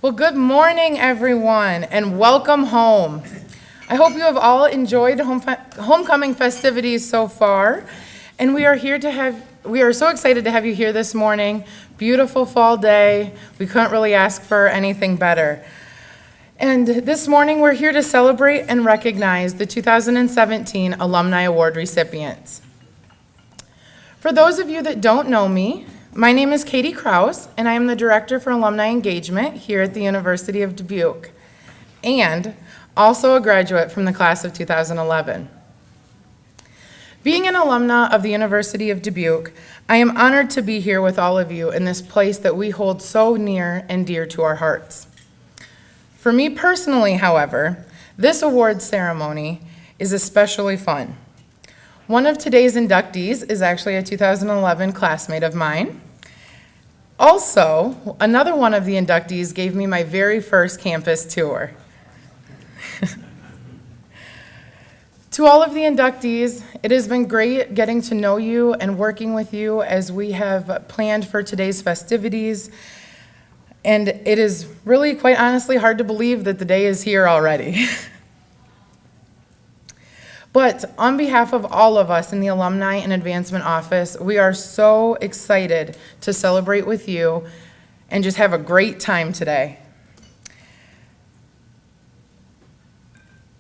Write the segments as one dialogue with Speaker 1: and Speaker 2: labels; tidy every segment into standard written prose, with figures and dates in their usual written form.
Speaker 1: Well, good morning, everyone, and welcome home. I hope you have all enjoyed homecoming festivities so far, and we are so excited to have you here this morning. Beautiful fall day. We couldn't really ask for anything better. And this morning, we're here to celebrate and recognize the 2017 Alumni Award recipients. For those of you that don't know me, my name is Katie Krause, and I am the Director for Alumni Engagement here at the University of Dubuque, and also a graduate from the class of 2011. Being an alumna of the University of Dubuque, I am honored to be here with all of you in this place that we hold so near and dear to our hearts. For me personally, however, this awards ceremony is especially fun. One of today's inductees is actually a 2011 classmate of mine. Also, another one of the inductees gave me my very first campus tour. To all of the inductees, it has been great getting to know you and working with you as we have planned for today's festivities. And it is really, quite honestly, hard to believe that the day is here already. But on behalf of all of us in the Alumni and Advancement Office, we are so excited to celebrate with you and just have a great time today.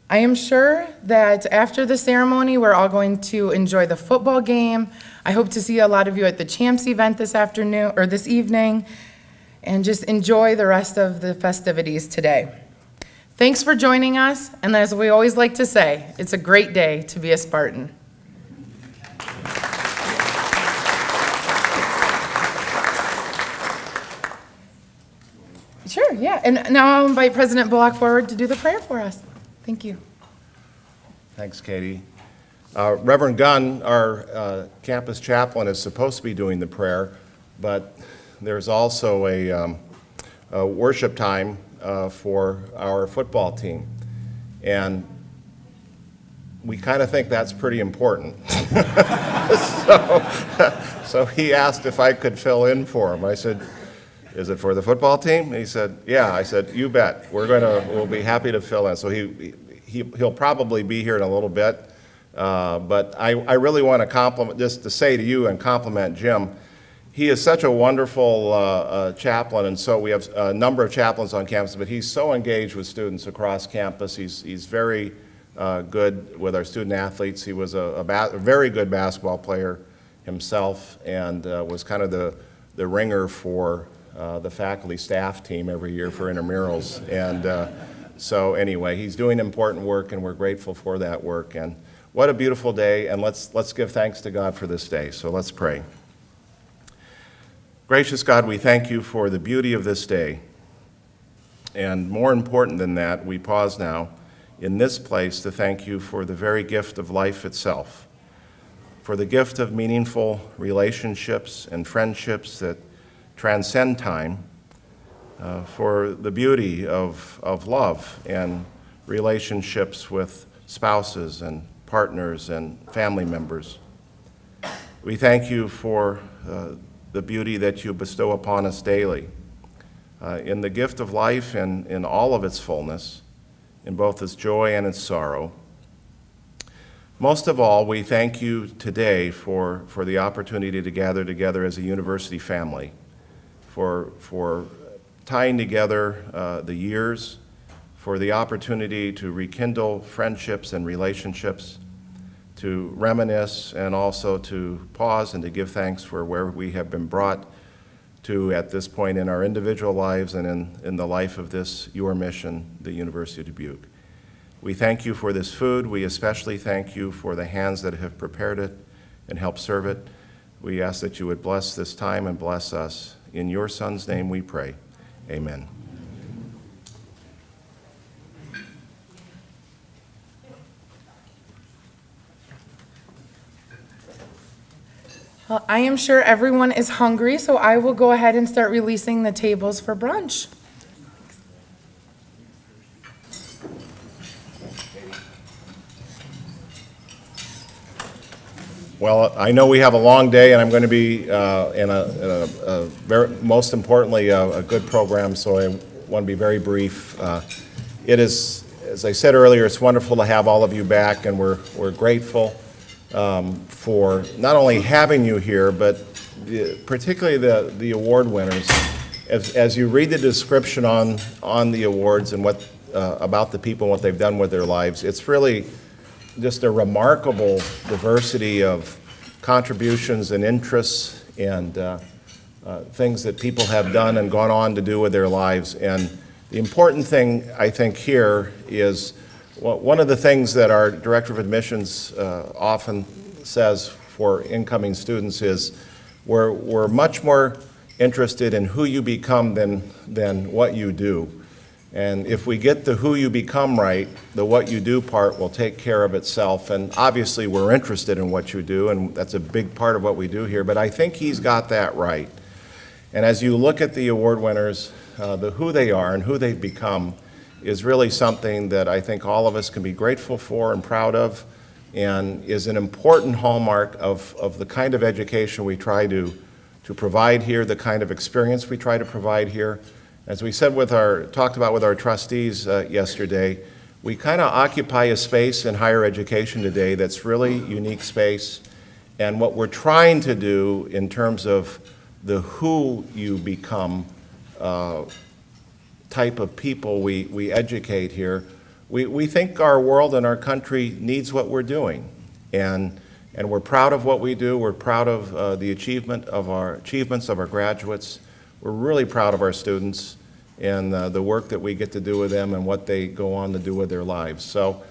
Speaker 1: I am sure that after the ceremony, we're all going to enjoy the football game. I hope to see a lot of you at the Champs event this afternoon or this evening, and just enjoy the rest of the festivities today. Thanks for joining us, and as we always like to say, it's a great day to be a Spartan. Sure, yeah, and now I'll invite President Bullock forward to do the prayer for us. Thank you.
Speaker 2: Thanks, Katie. Reverend Gunn, our campus chaplain, is supposed to be doing the prayer, but there's also a worship time for our football team. And we kind of think that's pretty important. So he asked if I could fill in for him. I said, "Is it for the football team?" And he said, "Yeah." I said, "You bet. We'll be happy to fill in." So he'll probably be here in a little bit. But I really want to compliment, just to say to you and compliment Jim. He is such a wonderful chaplain, and so we have a number of chaplains on campus, but he's so engaged with students across campus. He's very good with our student athletes. He was a very good basketball player himself, and was kind of the ringer for the faculty staff team every year for intramurals. And so anyway, he's doing important work, and we're grateful for that work. And what a beautiful day, and let's give thanks to God for this day. So let's pray. Gracious God, we thank you for the beauty of this day. And more important than that, we pause now in this place to thank you for the very gift of life itself, for the gift of meaningful relationships and friendships that transcend time, for the beauty of love and relationships with spouses and partners and family members. We thank you for the beauty that you bestow upon us daily, in the gift of life and in all of its fullness, in both its joy and its sorrow. Most of all, we thank you today for the opportunity to gather together as a university family, for tying together the years, for the opportunity to rekindle friendships and relationships, to reminisce, and also to pause and to give thanks for where we have been brought to at this point in our individual lives and in the life of this, your mission, the University of Dubuque. We thank you for this food. We especially thank you for the hands that have prepared it and helped serve it. We ask that you would bless this time and bless us. In your Son's name we pray. Amen.
Speaker 1: Well, I am sure everyone is hungry, so I will go ahead and start releasing the tables for brunch.
Speaker 2: Well, I know we have a long day, and I'm going to be in a very, most importantly, a good program, so I want to be very brief. It is, as I said earlier, it's wonderful to have all of you back, and we're grateful for not only having you here, but particularly the award winners. As you read the description on the awards and what about the people and what they've done with their lives, it's really just a remarkable diversity of contributions and interests and things that people have done and gone on to do with their lives. And the important thing, I think, here is one of the things that our Director of Admissions often says for incoming students is we're much more interested in who you become than what you do. And if we get the who you become right, the what you do part will take care of itself. And obviously we're interested in what you do, and that's a big part of what we do here, but I think he's got that right. And as you look at the award winners, the who they are and who they've become is really something that I think all of us can be grateful for and proud of, and is an important hallmark of the kind of education we try to provide here, the kind of experience we try to provide here. As we said talked about with our trustees yesterday, we kind of occupy a space in higher education today that's really unique space. And what we're trying to do in terms of the who you become type of people we educate here, we think our world and our country needs what we're doing. And we're proud of what we do. We're proud of the achievements of our graduates. We're really proud of our students and the work that we get to do with them and what they go on to do with their lives. So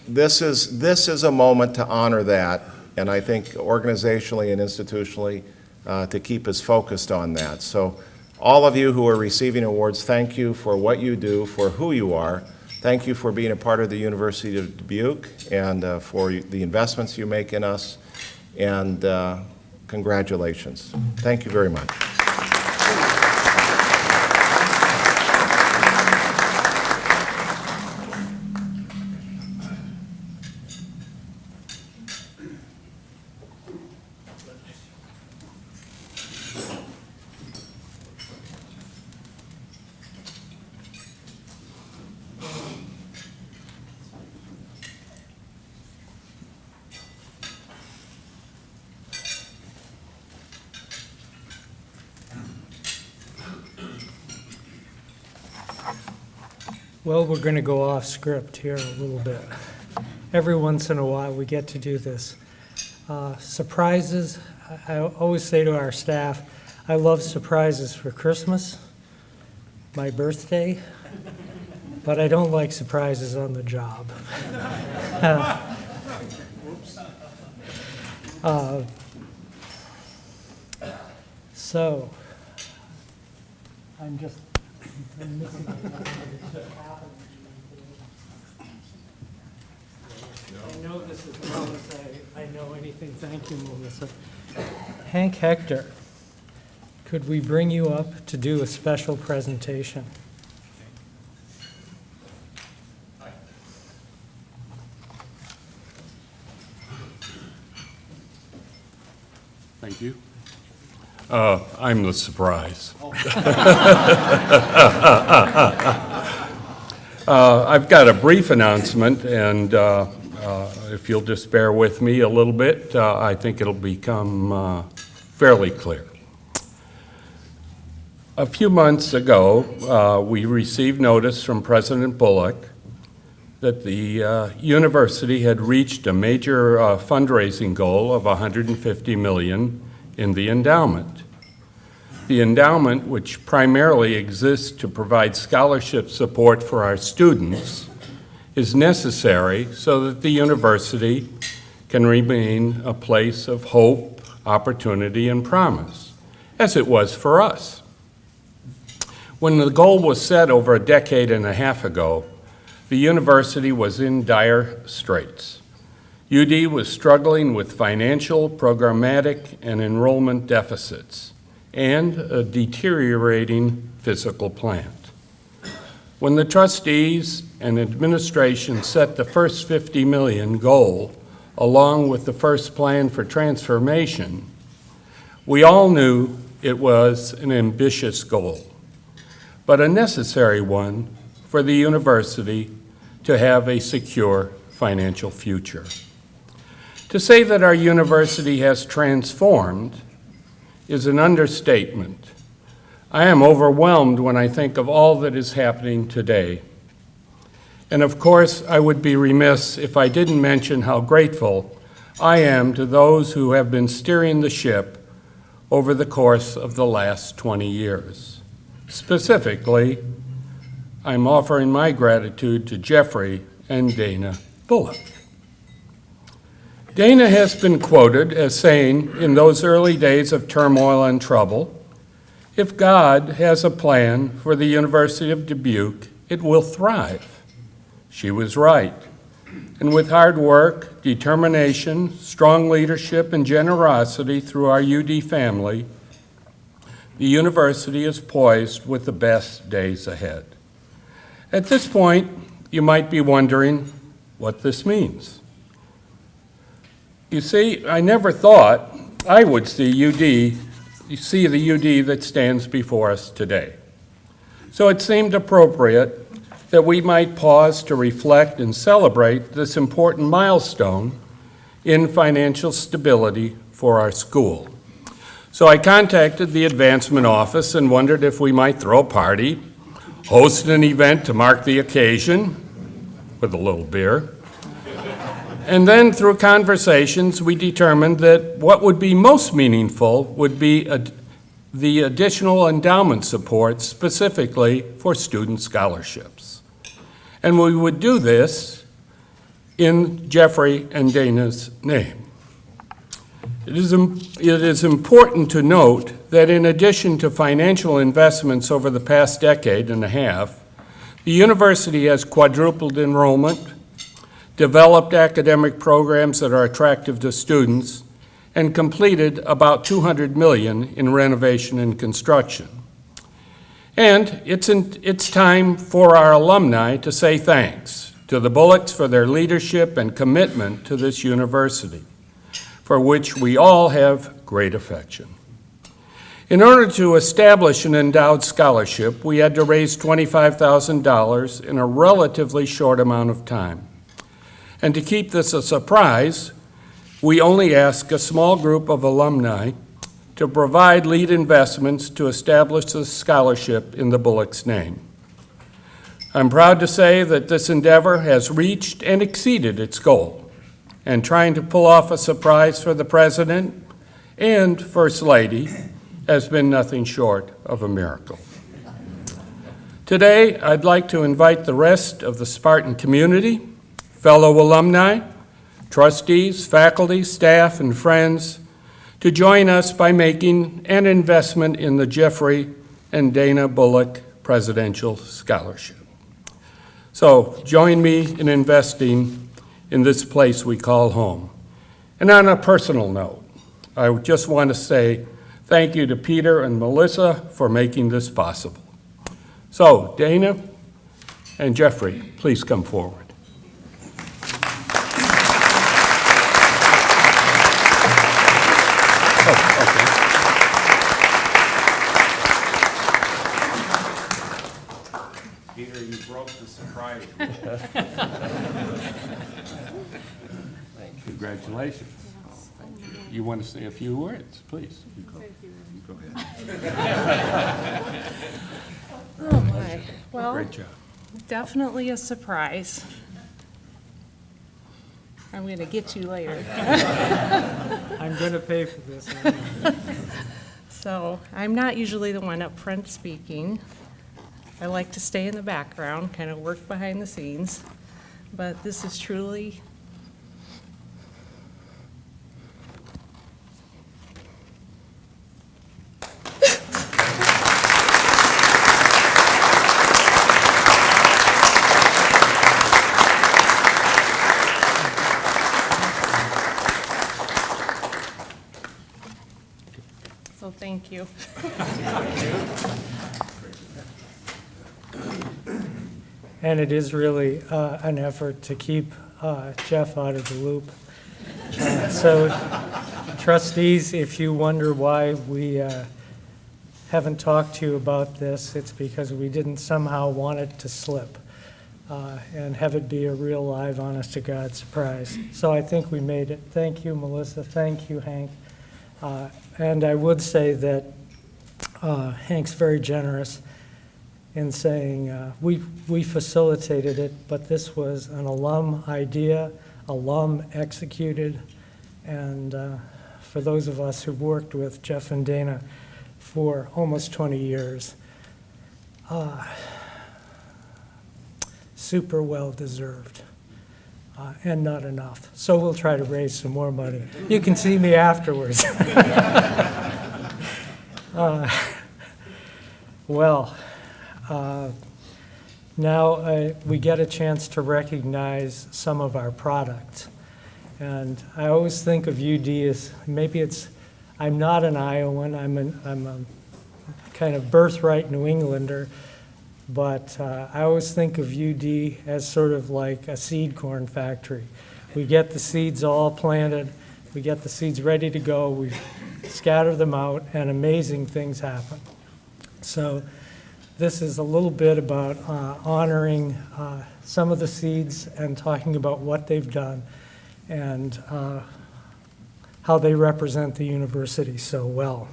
Speaker 2: this is a moment to honor that, and I think organizationally and institutionally to keep us focused on that. So all of you who are receiving awards, thank you for what you do, for who you are. Thank you for being a part of the University of Dubuque and for the investments you make in us, and congratulations. Thank you very much.
Speaker 3: Well, we're going to go off script here a little bit. Every once in a while, we get to do this. Surprises, I always say to our staff, I love surprises for Christmas, my birthday, but I don't like surprises on the job. So, I'm missing I know this as well as I know anything. Thank you, Melissa. Hank Hector, could we bring you up to do a special presentation?
Speaker 4: Thank you. I'm the surprise. I've got a brief announcement, and if you'll just bear with me a little bit, I think it'll become fairly clear. A few months ago, we received notice from President Bullock that the university had reached a major fundraising goal of $150 million in the endowment. The endowment, which primarily exists to provide scholarship support for our students, is necessary so that the university can remain a place of hope, opportunity, and promise, as it was for us. When the goal was set over a decade and a half ago, the university was in dire straits. UD was struggling with financial, programmatic, and enrollment deficits, and a deteriorating physical plant. When the trustees and administration set the first $50 million goal, along with the first plan for transformation, we all knew it was an ambitious goal. but a necessary one for the university to have a secure financial future. To say that our university has transformed is an understatement. I am overwhelmed when I think of all that is happening today. And of course, I would be remiss if I didn't mention how grateful I am to those who have been steering the ship over the course of the last 20 years. Specifically, I'm offering my gratitude to Jeffrey and Dana Bullock. Dana has been quoted as saying, in those early days of turmoil and trouble, "If God has a plan for the University of Dubuque, it will thrive." She was right. And with hard work, determination, strong leadership, and generosity through our UD family, the university is poised with the best days ahead. At this point, you might be wondering what this means. You see, I never thought I would see the UD that stands before us today. So it seemed appropriate that we might pause to reflect and celebrate this important milestone in financial stability for our school. So I contacted the advancement office and wondered if we might throw a party, host an event to mark the occasion with a little beer. And then through conversations, we determined that what would be most meaningful would be the additional endowment support specifically for student scholarships. And we would do this in Jeffrey and Dana's name. It is important to note that in addition to financial investments over the past decade and a half, the university has quadrupled enrollment, developed academic programs that are attractive to students, and completed about $200 million in renovation and construction. And it's time for our alumni to say thanks to the Bullocks for their leadership and commitment to this university, for which we all have great affection. In order to establish an endowed scholarship, we had to raise $25,000 in a relatively short amount of time. And to keep this a surprise, we only asked a small group of alumni to provide lead investments to establish the scholarship in the Bullock's name. I'm proud to say that this endeavor has reached and exceeded its goal, and trying to pull off a surprise for the President and First Lady has been nothing short of a miracle. Today, I'd like to invite the rest of the Spartan community, fellow alumni, trustees, faculty, staff, and friends to join us by making an investment in the Jeffrey and Dana Bullock Presidential Scholarship. So join me in investing in this place we call home. And on a personal note, I just want to say thank you to Peter and Melissa for making this possible. So Dana and Jeffrey, please come forward.
Speaker 2: Peter, you broke the surprise.
Speaker 4: Congratulations. You want to say a few words, please?
Speaker 2: Go ahead.
Speaker 5: Oh, my. Well,
Speaker 4: Great job.
Speaker 5: definitely a surprise. I'm going to get you later.
Speaker 3: I'm going to pay for this.
Speaker 5: So I'm not usually the one up front speaking. I like to stay in the background, kind of work behind the scenes. But this is truly so thank you.
Speaker 3: And it is really an effort to keep Jeff out of the loop. So trustees, if you wonder why we haven't talked to you about this, it's because we didn't somehow want it to slip and have it be a real live, honest-to-God surprise. So I think we made it. Thank you, Melissa. Thank you, Hank. And I would say that Hank's very generous in saying we facilitated it, but this was an alum idea, alum executed, and for those of us who've worked with Jeff and Dana for almost 20 years, super well deserved. And not enough. So we'll try to raise some more money. You can see me afterwards. Now we get a chance to recognize some of our products. And I always think of UD as, I'm not an Iowan, I'm a kind of birthright New Englander, but I always think of UD as sort of like a seed corn factory. We get the seeds all planted, we get the seeds ready to go, we scatter them out, and amazing things happen. So this is a little bit about honoring some of the seeds and talking about what they've done and how they represent the university so well.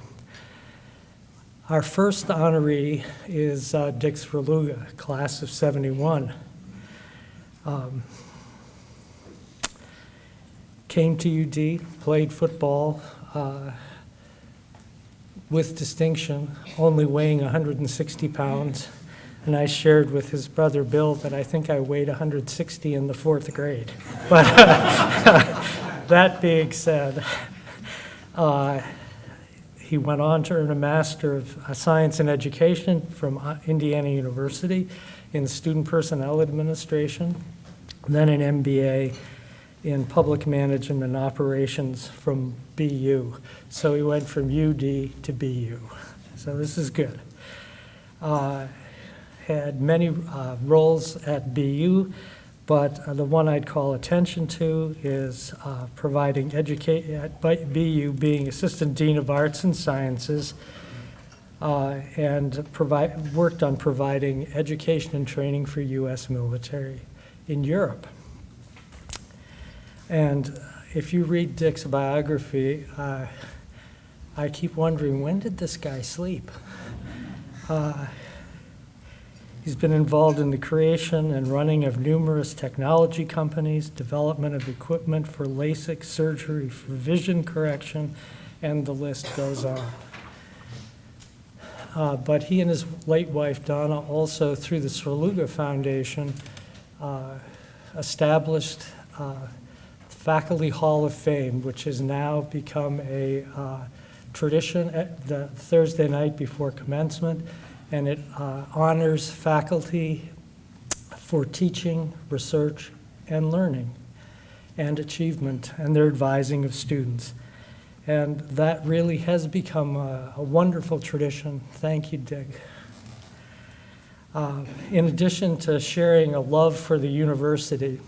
Speaker 3: Our first honoree is Dick Svrluga, class of '71. Came to UD, played football with distinction, only weighing 160 pounds. And I shared with his brother Bill that I think I weighed 160 in the 4th grade. But that being said, he went on to earn a Master of Science in Education from Indiana University in Student Personnel Administration, then an MBA in Public Management and Operations from BU. So he went from UD to BU. So this is good. Had many roles at BU, but the one I'd call attention to is providing at BU being Assistant Dean of Arts and Sciences, and worked on providing education and training for U.S. military in Europe. And if you read Dick's biography, I keep wondering, when did this guy sleep? He's been involved in the creation and running of numerous technology companies, development of equipment for LASIK surgery, for vision correction, and the list goes on. But he and his late wife, Donna, also through the Svrluga Foundation, established Faculty Hall of Fame, which has now become a tradition at the Thursday night before commencement. And it honors faculty for teaching, research, and learning, and achievement, and their advising of students. And that really has become a wonderful tradition. Thank you, Dick. In addition to sharing a love for the university,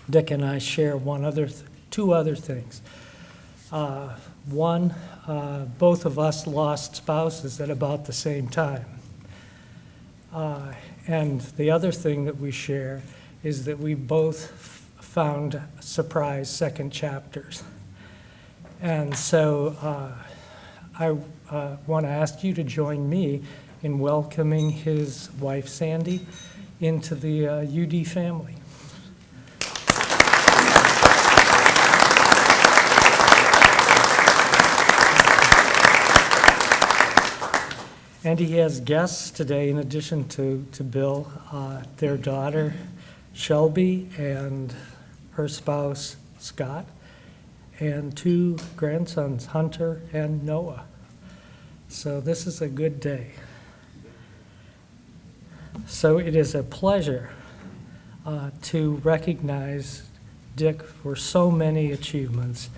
Speaker 3: Dick and I share two other things. One, both of us lost spouses at about the same time. And the other thing that we share is that we both found surprise second chapters. And so I want to ask you to join me in welcoming his wife, Sandy, into the UD family. And he has guests today, in addition to Bill, their daughter, Shelby, and her spouse, Scott, and two grandsons, Hunter and Noah. So this is a good day. So it is a pleasure to recognize Dick for so many achievements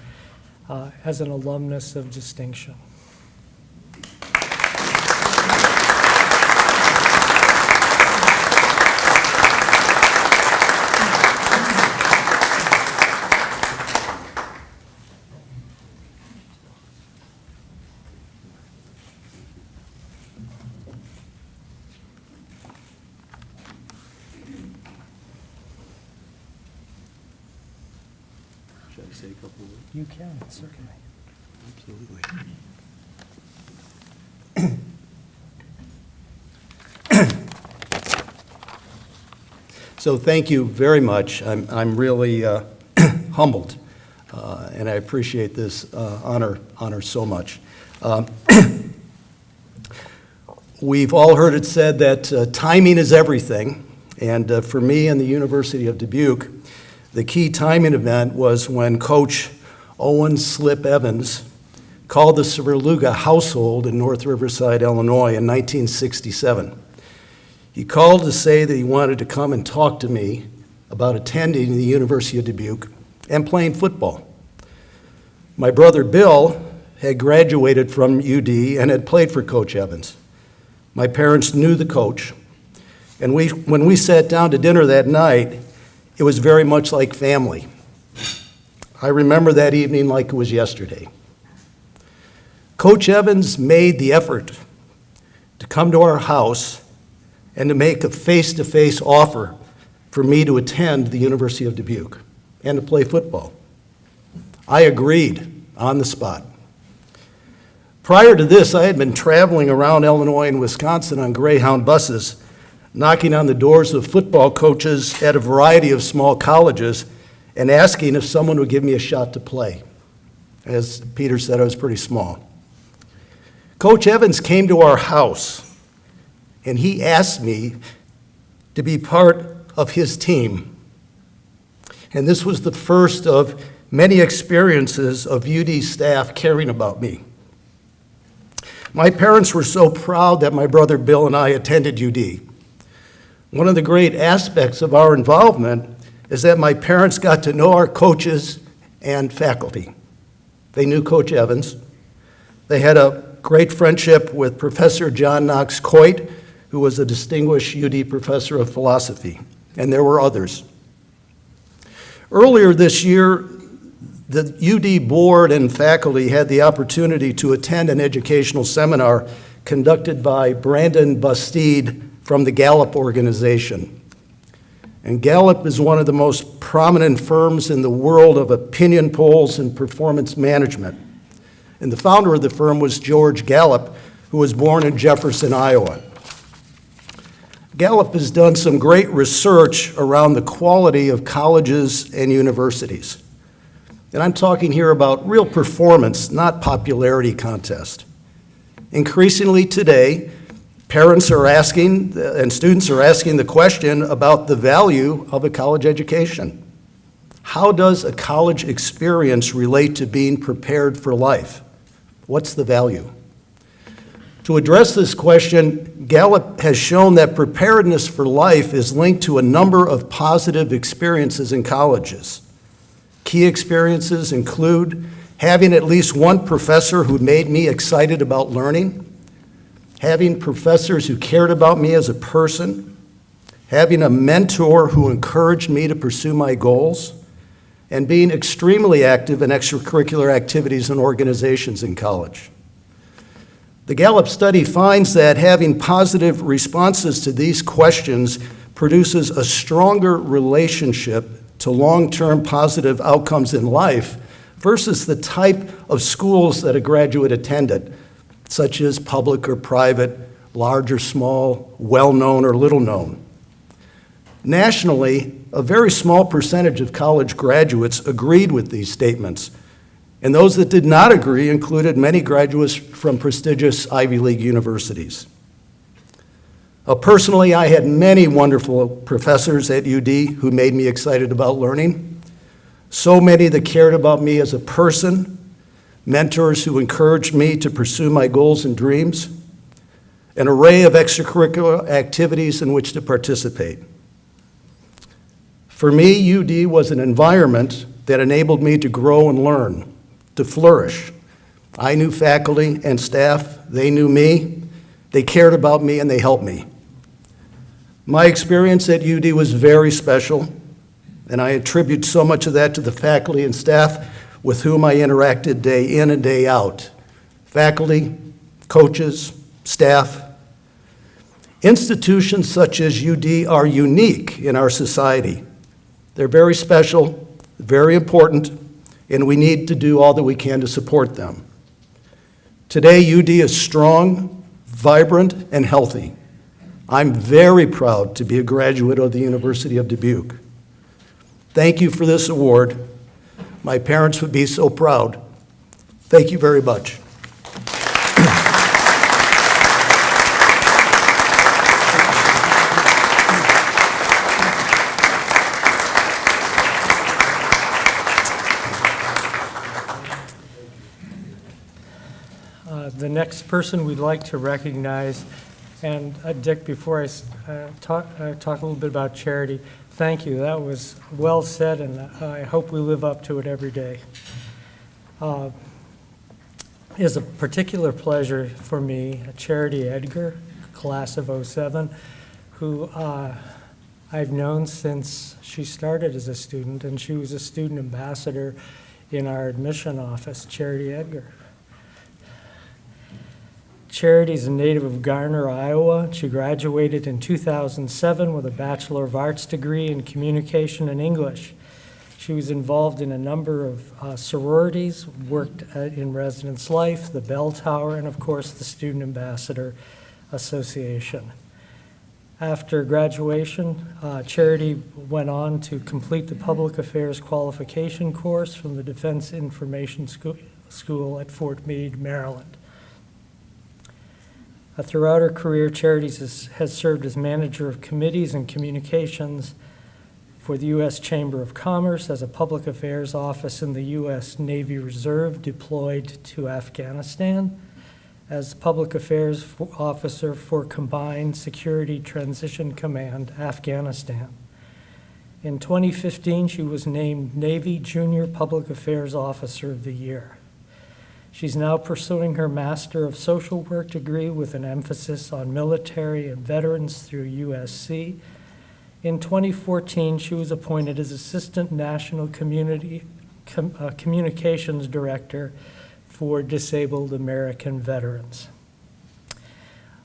Speaker 3: as an alumnus of distinction. You can, certainly.
Speaker 6: So thank you very much. I'm really humbled, and I appreciate this honor so much. We've all heard it said that timing is everything, and for me and the University of Dubuque, the key timing event was when Coach Owen Slip Evans called the Svrluga household in North Riverside, Illinois in 1967. He called to say that he wanted to come and talk to me about attending the University of Dubuque and playing football. My brother Bill had graduated from UD and had played for Coach Evans. My parents knew the coach, and when we sat down to dinner that night, it was very much like family. I remember that evening like it was yesterday. Coach Evans made the effort to come to our house and to make a face-to-face offer for me to attend the University of Dubuque and to play football. I agreed on the spot. Prior to this, I had been traveling around Illinois and Wisconsin on Greyhound buses, knocking on the doors of football coaches at a variety of small colleges and asking if someone would give me a shot to play. As Peter said, I was pretty small. Coach Evans came to our house, and he asked me to be part of his team. And this was the first of many experiences of UD staff caring about me. My parents were so proud that my brother Bill and I attended UD. One of the great aspects of our involvement is that my parents got to know our coaches and faculty. They knew Coach Evans. They had a great friendship with Professor John Knox Coit, who was a distinguished UD professor of philosophy, and there were others. Earlier this year, the UD board and faculty had the opportunity to attend an educational seminar conducted by Brandon Bastide from the Gallup organization. And Gallup is one of the most prominent firms in the world of opinion polls and performance management. And the founder of the firm was George Gallup, who was born in Jefferson, Iowa. Gallup has done some great research around the quality of colleges and universities. And I'm talking here about real performance, not popularity contest. Increasingly today, parents are asking and students are asking the question about the value of a college education. How does a college experience relate to being prepared for life? What's the value? To address this question, Gallup has shown that preparedness for life is linked to a number of positive experiences in colleges. Key experiences include having at least one professor who made me excited about learning, having professors who cared about me as a person, having a mentor who encouraged me to pursue my goals, and being extremely active in extracurricular activities and organizations in college. The Gallup study finds that having positive responses to these questions produces a stronger relationship to long-term positive outcomes in life versus the type of schools that a graduate attended, such as public or private, large or small, well-known or little-known. Nationally, a very small percentage of college graduates agreed with these statements, and those that did not agree included many graduates from prestigious Ivy League universities. Personally, I had many wonderful professors at UD who made me excited about learning, so many that cared about me as a person, mentors who encouraged me to pursue my goals and dreams, an array of extracurricular activities in which to participate. For me, UD was an environment that enabled me to grow and learn, to flourish. I knew faculty and staff, they knew me, they cared about me, and they helped me. My experience at UD was very special, and I attribute so much of that to the faculty and staff with whom I interacted day in and day out. Faculty, coaches, staff. Institutions such as UD are unique in our society. They're very special, very important, and we need to do all that we can to support them. Today, UD is strong, vibrant, and healthy. I'm very proud to be a graduate of the University of Dubuque. Thank you for this award. My parents would be so proud. Thank you very much.
Speaker 3: The next person we'd like to recognize, and Dick, before I talk a little bit about charity, thank you. That was well said, and I hope we live up to it every day. It is a particular pleasure for me, Charity Edgar, class of '07, who I've known since she started as a student, and she was a student ambassador in our admission office, Charity Edgar. Charity is a native of Garner, Iowa. She graduated in 2007 with a Bachelor of Arts degree in Communication and English. She was involved in a number of sororities, worked in residence life, the Bell Tower, and of course the Student Ambassador Association. After graduation, Charity went on to complete the Public Affairs Qualification course from the Defense Information School at Fort Meade, Maryland. Throughout her career, Charity has served as manager of committees and communications for the U.S. Chamber of Commerce, as a public affairs office in the U.S. Navy Reserve deployed to Afghanistan, as public affairs officer for Combined Security Transition Command, Afghanistan. In 2015, she was named Navy Junior Public Affairs Officer of the Year. She's now pursuing her Master of Social Work degree with an emphasis on military and veterans through USC. In 2014, she was appointed as Assistant National Communications Director for Disabled American Veterans.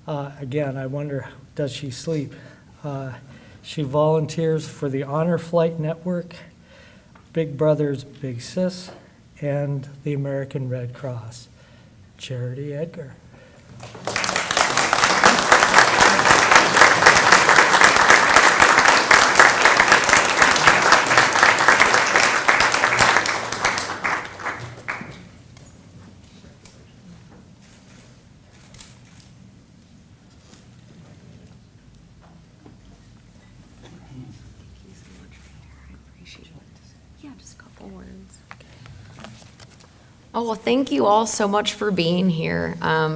Speaker 3: Again, I wonder, does she sleep? She volunteers for the Honor Flight Network, Big Brothers Big Sis, and the American Red Cross. Charity Edgar.
Speaker 7: Oh, well, thank you all so much for being here.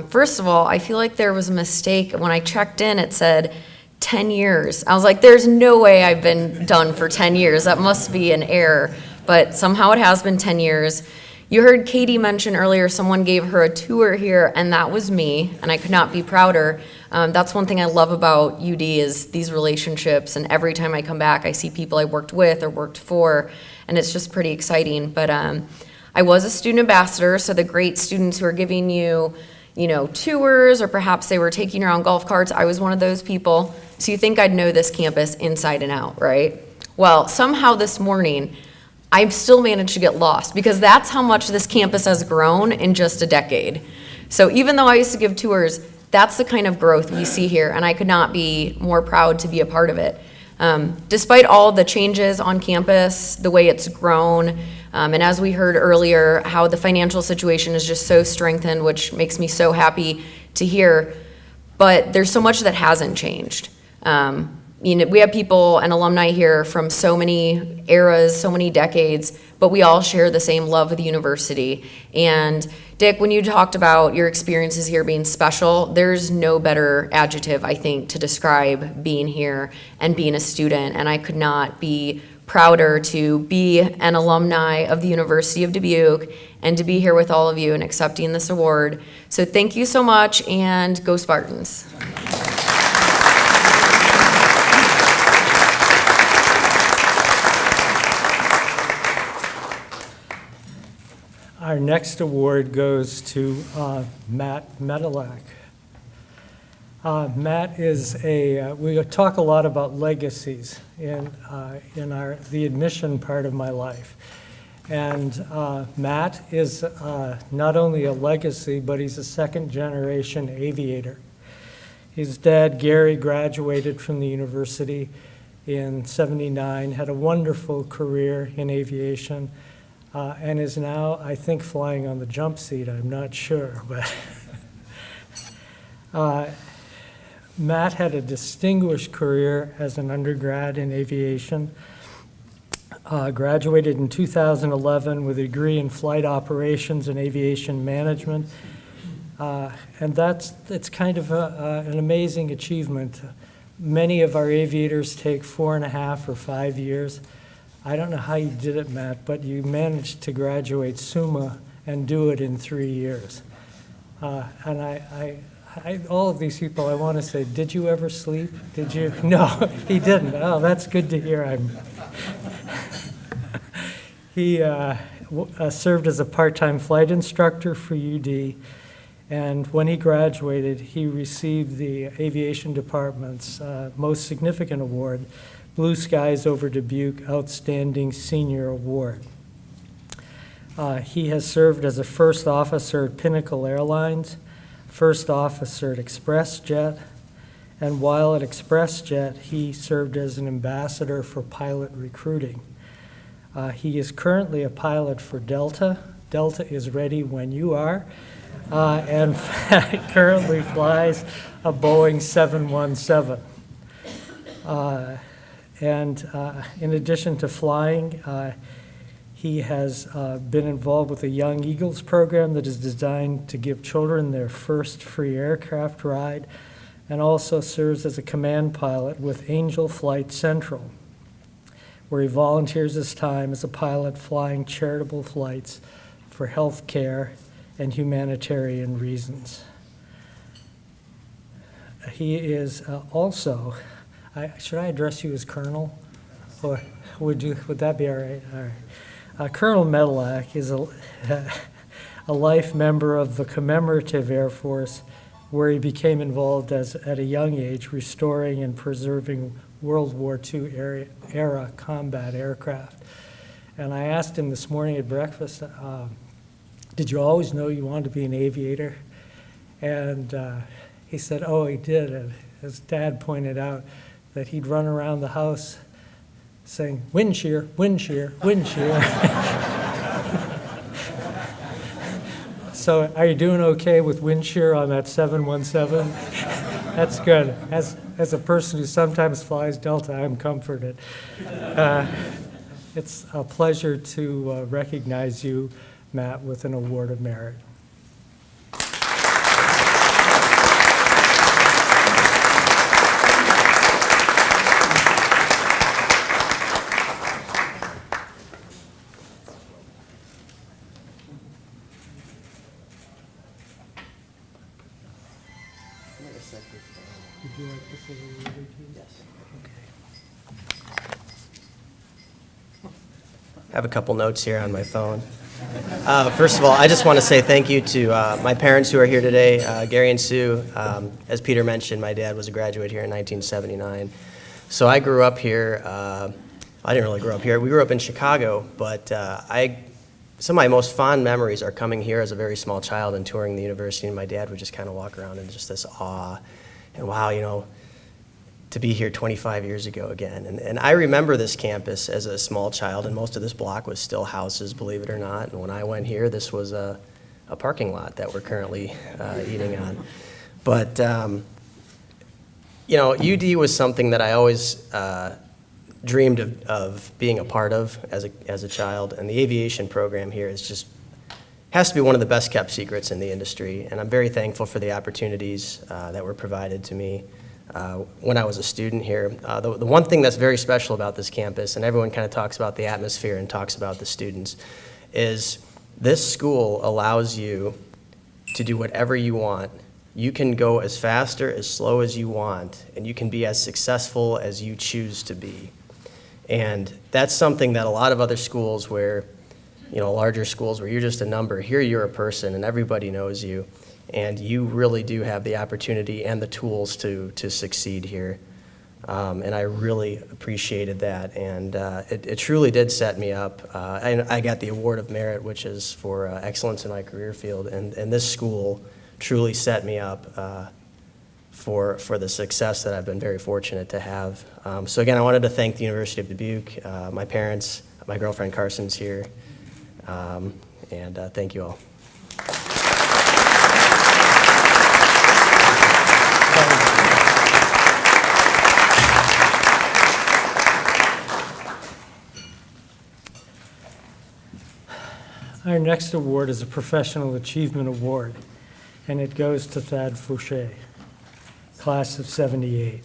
Speaker 7: First of all, I feel like there was a mistake. When I checked in, it said 10 years. I was like, there's no way I've been done for 10 years. That must be an error. But somehow it has been 10 years. You heard Katie mention earlier someone gave her a tour here, and that was me, and I could not be prouder. That's one thing I love about UD is these relationships, and every time I come back, I see people I worked with or worked for, and it's just pretty exciting. But I was a student ambassador, so the great students who are giving you, tours, or perhaps they were taking you around golf carts, I was one of those people. So you think I'd know this campus inside and out, right? Well, somehow this morning, I've still managed to get lost because that's how much this campus has grown in just a decade. So even though I used to give tours, that's the kind of growth we see here, and I could not be more proud to be a part of it. Despite all the changes on campus, the way it's grown, and as we heard earlier, how the financial situation is just so strengthened, which makes me so happy to hear, but there's so much that hasn't changed. We have people and alumni here from so many eras, so many decades, but we all share the same love of the university. And Dick, when you talked about your experiences here being special, there's no better adjective, I think, to describe being here and being a student. And I could not be prouder to be an alumni of the University of Dubuque and to be here with all of you and accepting this award. So thank you so much, and go Spartans.
Speaker 3: Our next award goes to Matt Metelak. Matt is we talk a lot about legacies in the admission part of my life. And Matt is not only a legacy, but he's a second-generation aviator. His dad, Gary, graduated from the university in '79, had a wonderful career in aviation, and is now, I think, flying on the jump seat. I'm not sure, but Matt had a distinguished career as an undergrad in aviation. Graduated in 2011 with a degree in flight operations and aviation management. And it's kind of an amazing achievement. Many of our aviators take 4.5 or 5 years. I don't know how you did it, Matt, but you managed to graduate summa and do it in 3 years. And all of these people, I want to say, did you ever sleep? Did you? No, he didn't. Oh, that's good to hear. He served as a part-time flight instructor for UD, and when he graduated, he received the aviation department's most significant award, Blue Skies over Dubuque Outstanding Senior Award. He has served as a first officer at Pinnacle Airlines, first officer at ExpressJet, and while at ExpressJet, he served as an ambassador for pilot recruiting. He is currently a pilot for Delta. Delta is ready when you are, and currently flies a Boeing 717. In addition to flying, he has been involved with the Young Eagles program that is designed to give children their first free aircraft ride, and also serves as a command pilot with Angel Flight Central, where he volunteers his time as a pilot flying charitable flights for health care and humanitarian reasons. He is also, should I address you as Colonel? Or would that be all right? All right. Colonel Metelak is a life member of the Commemorative Air Force, where he became involved at a young age restoring and preserving World War II era combat aircraft. And I asked him this morning at breakfast, did you always know you wanted to be an aviator? And he said, oh, he did. And his dad pointed out that he'd run around the house saying, wind shear, wind shear, wind shear. So are you doing okay with wind shear on that 717? That's good. As a person who sometimes flies Delta, I'm comforted. It's a pleasure to recognize you, Matt, with an award of merit. Would you like to say a word or two? Yes.
Speaker 8: I have a couple notes here on my phone. First of all, I just want to say thank you to my parents who are here today, Gary and Sue. As Peter mentioned, my dad was a graduate here in 1979. So I grew up here. I didn't really grow up here. We grew up in Chicago, but some of my most fond memories are coming here as a very small child and touring the university, and my dad would just kind of walk around in just this awe. And wow, to be here 25 years ago again. And I remember this campus as a small child, and most of this block was still houses, believe it or not. And when I went here, this was a parking lot that we're currently eating on. But, UD was something that I always dreamed of being a part of as a child. And the aviation program here has to be one of the best kept secrets in the industry. And I'm very thankful for the opportunities that were provided to me when I was a student here. The one thing that's very special about this campus, and everyone kind of talks about the atmosphere and talks about the students, is this school allows you to do whatever you want. You can go as fast or as slow as you want, and you can be as successful as you choose to be. And that's something that a lot of other schools where, larger schools where you're just a number, here you're a person and everybody knows you. And you really do have the opportunity and the tools to succeed here. And I really appreciated that, and it truly did set me up. I got the Award of Merit, which is for excellence in my career field, and this school truly set me up for the success that I've been very fortunate to have. So again, I wanted to thank the University of Dubuque, my parents, my girlfriend Carson's here, and thank you all.
Speaker 3: Our next award is a Professional Achievement Award, and it goes to Thad Foucher, class of '78.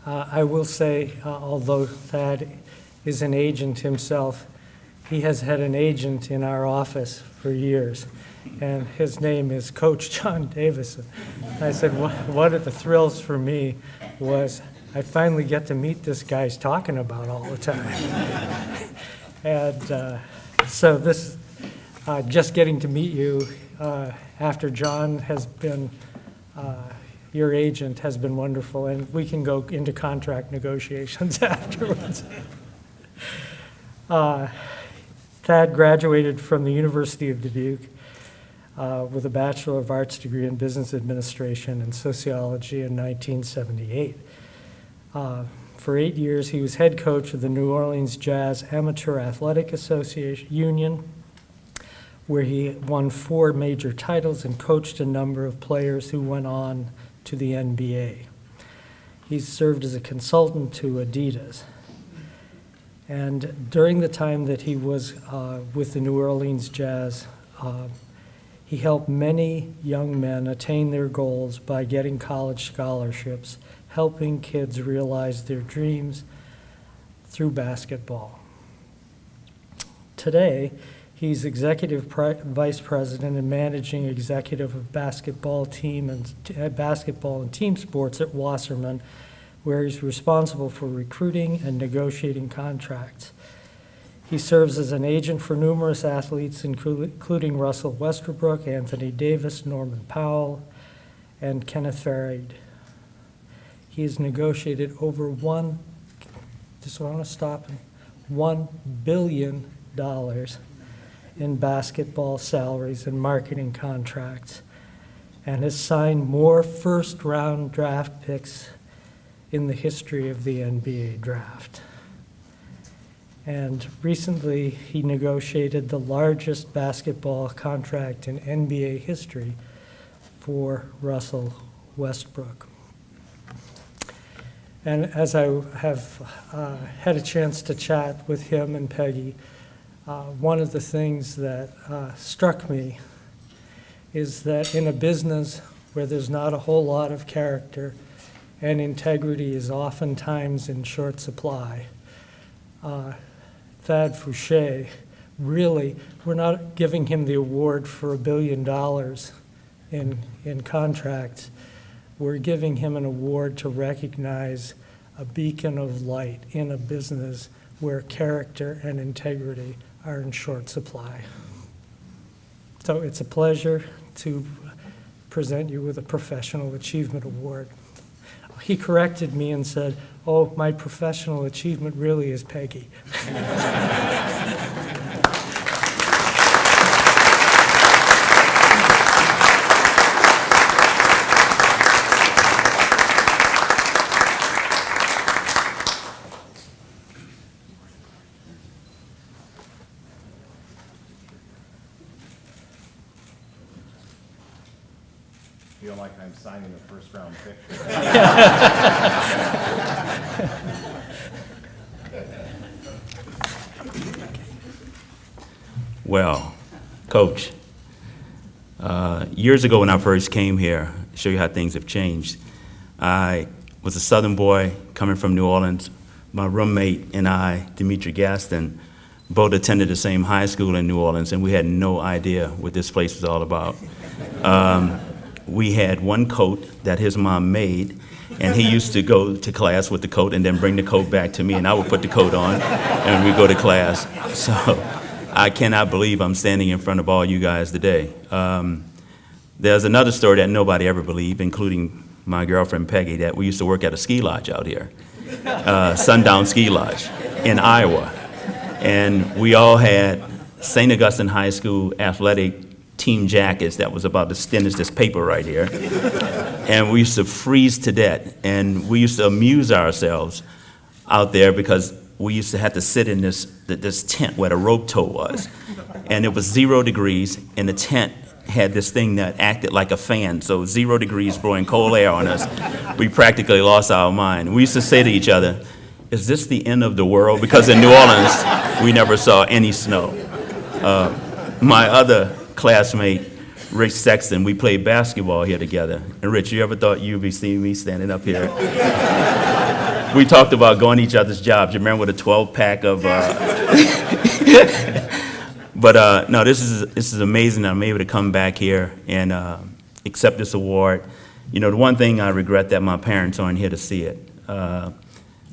Speaker 3: I will say, although Thad is an agent himself, he has had an agent in our office for years, and his name is Coach John Davison. I said, one of the thrills for me was I finally get to meet this guy he's talking about all the time. And so this, just getting to meet you after John has been your agent has been wonderful, and we can go into contract negotiations afterwards. Thad graduated from the University of Dubuque with a Bachelor of Arts degree in Business Administration and Sociology in 1978. For 8 years, he was head coach of the New Orleans Jazz Amateur Athletic Association Union, where he won 4 major titles and coached a number of players who went on to the NBA. He served as a consultant to Adidas. And during the time that he was with the New Orleans Jazz, he helped many young men attain their goals by getting college scholarships, helping kids realize their dreams through basketball. Today, he's executive vice president and managing executive of basketball and team sports at Wasserman, where he's responsible for recruiting and negotiating contracts. He serves as an agent for numerous athletes, including Russell Westbrook, Anthony Davis, Norman Powell, and Kenneth Farid. He has negotiated over $1 billion in basketball salaries and marketing contracts, and has signed more first-round draft picks in the history of the NBA draft. And recently, he negotiated the largest basketball contract in NBA history for Russell Westbrook. And as I have had a chance to chat with him and Peggy, one of the things that struck me is that in a business where there's not a whole lot of character and integrity is oftentimes in short supply, Thad Foucher, really, we're not giving him the award for $1 billion in contracts. We're giving him an award to recognize a beacon of light in a business where character and integrity are in short supply. So it's a pleasure to present you with a Professional Achievement Award. He corrected me and said, "Oh, my professional achievement really is Peggy."
Speaker 2: Feel like I'm signing a first-round picture.
Speaker 9: Well, Coach, years ago when I first came here, to show you how things have changed, I was a Southern boy coming from New Orleans. My roommate and I, Demetri Gaston, both attended the same high school in New Orleans, and we had no idea what this place was all about. We had one coat that his mom made, and he used to go to class with the coat and then bring the coat back to me, and I would put the coat on, and we'd go to class. So I cannot believe I'm standing in front of all you guys today. There's another story that nobody ever believed, including my girlfriend Peggy, that we used to work at a ski lodge out here, Sundown Ski Lodge in Iowa. And we all had St. Augustine High School athletic team jackets that was about as thin as this paper right here. And we used to freeze to death. And we used to amuse ourselves out there because we used to have to sit in this tent where the rope tow was. And it was 0 degrees, and the tent had this thing that acted like a fan, so 0 degrees blowing cold air on us. We practically lost our mind. We used to say to each other, is this the end of the world? Because in New Orleans, we never saw any snow. My other classmate, Rich Sexton, we played basketball here together. And Rich, you ever thought you'd be seeing me standing up here? We talked about going to each other's jobs. You remember the 12-pack of... But no, this is amazing that I'm able to come back here and accept this award. You know, the one thing I regret that my parents aren't here to see it.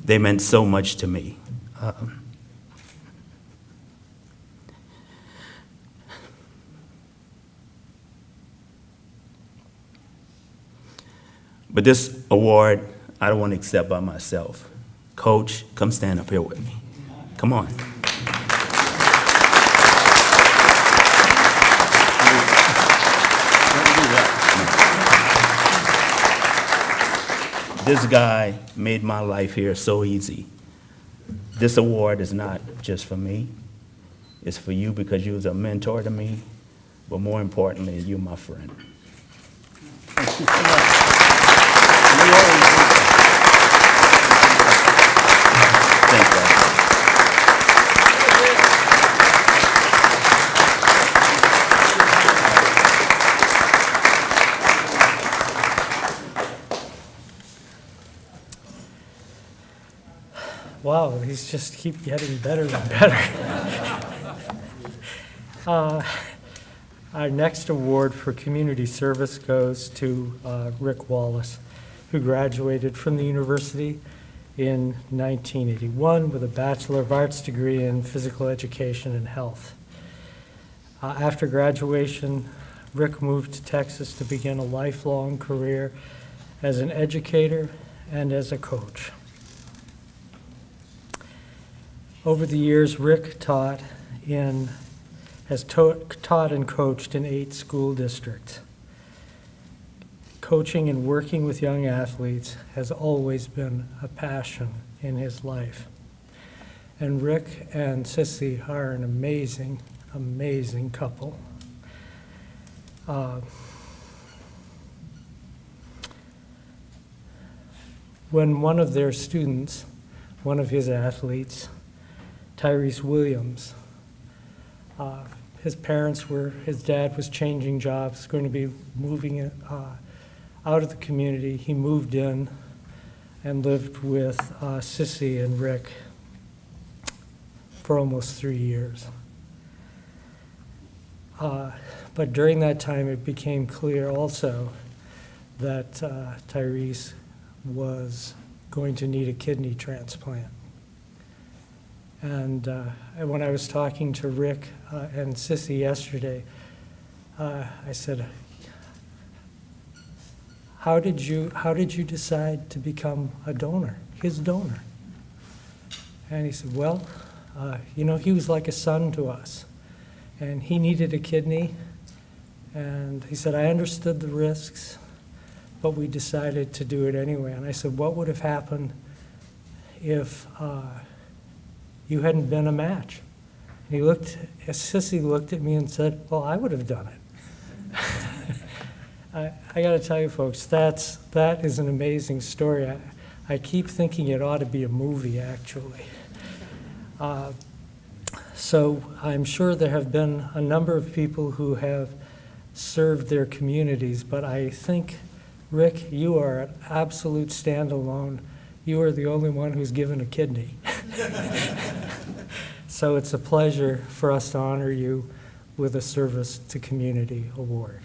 Speaker 9: They meant so much to me. But this award, I don't want to accept by myself. Coach, come stand up here with me. Come on. This guy made my life here so easy. This award is not just for me. It's for you because you was a mentor to me, but more importantly, you're my friend.
Speaker 10: Thank you so much.
Speaker 9: Thank you.
Speaker 3: Wow, these just keep getting better and better. Our next award for community service goes to Rick Wallace, who graduated from the university in 1981 with a Bachelor of Arts degree in physical education and health. After graduation, Rick moved to Texas to begin a lifelong career as an educator and as a coach. Over the years, Rick taught and coached in 8 school districts. Coaching and working with young athletes has always been a passion in his life. And Rick and Sissy are an amazing, amazing couple. When one of their students, one of his athletes, Tyrese Williams, his dad was changing jobs, going to be moving out of the community. He moved in and lived with Sissy and Rick for almost 3 years. But during that time, it became clear also that Tyrese was going to need a kidney transplant. And when I was talking to Rick and Sissy yesterday, I said, how did you decide to become a donor, his donor? And he said, well, he was like a son to us. And he needed a kidney. And he said, I understood the risks, but we decided to do it anyway. And I said, what would have happened if you hadn't been a match? And Sissy looked at me and said, well, I would have done it. I got to tell you, folks, that is an amazing story. I keep thinking it ought to be a movie, actually. So I'm sure there have been a number of people who have served their communities, but I think, Rick, you are an absolute standalone. You are the only one who's given a kidney. So it's a pleasure for us to honor you with a Service to Community Award.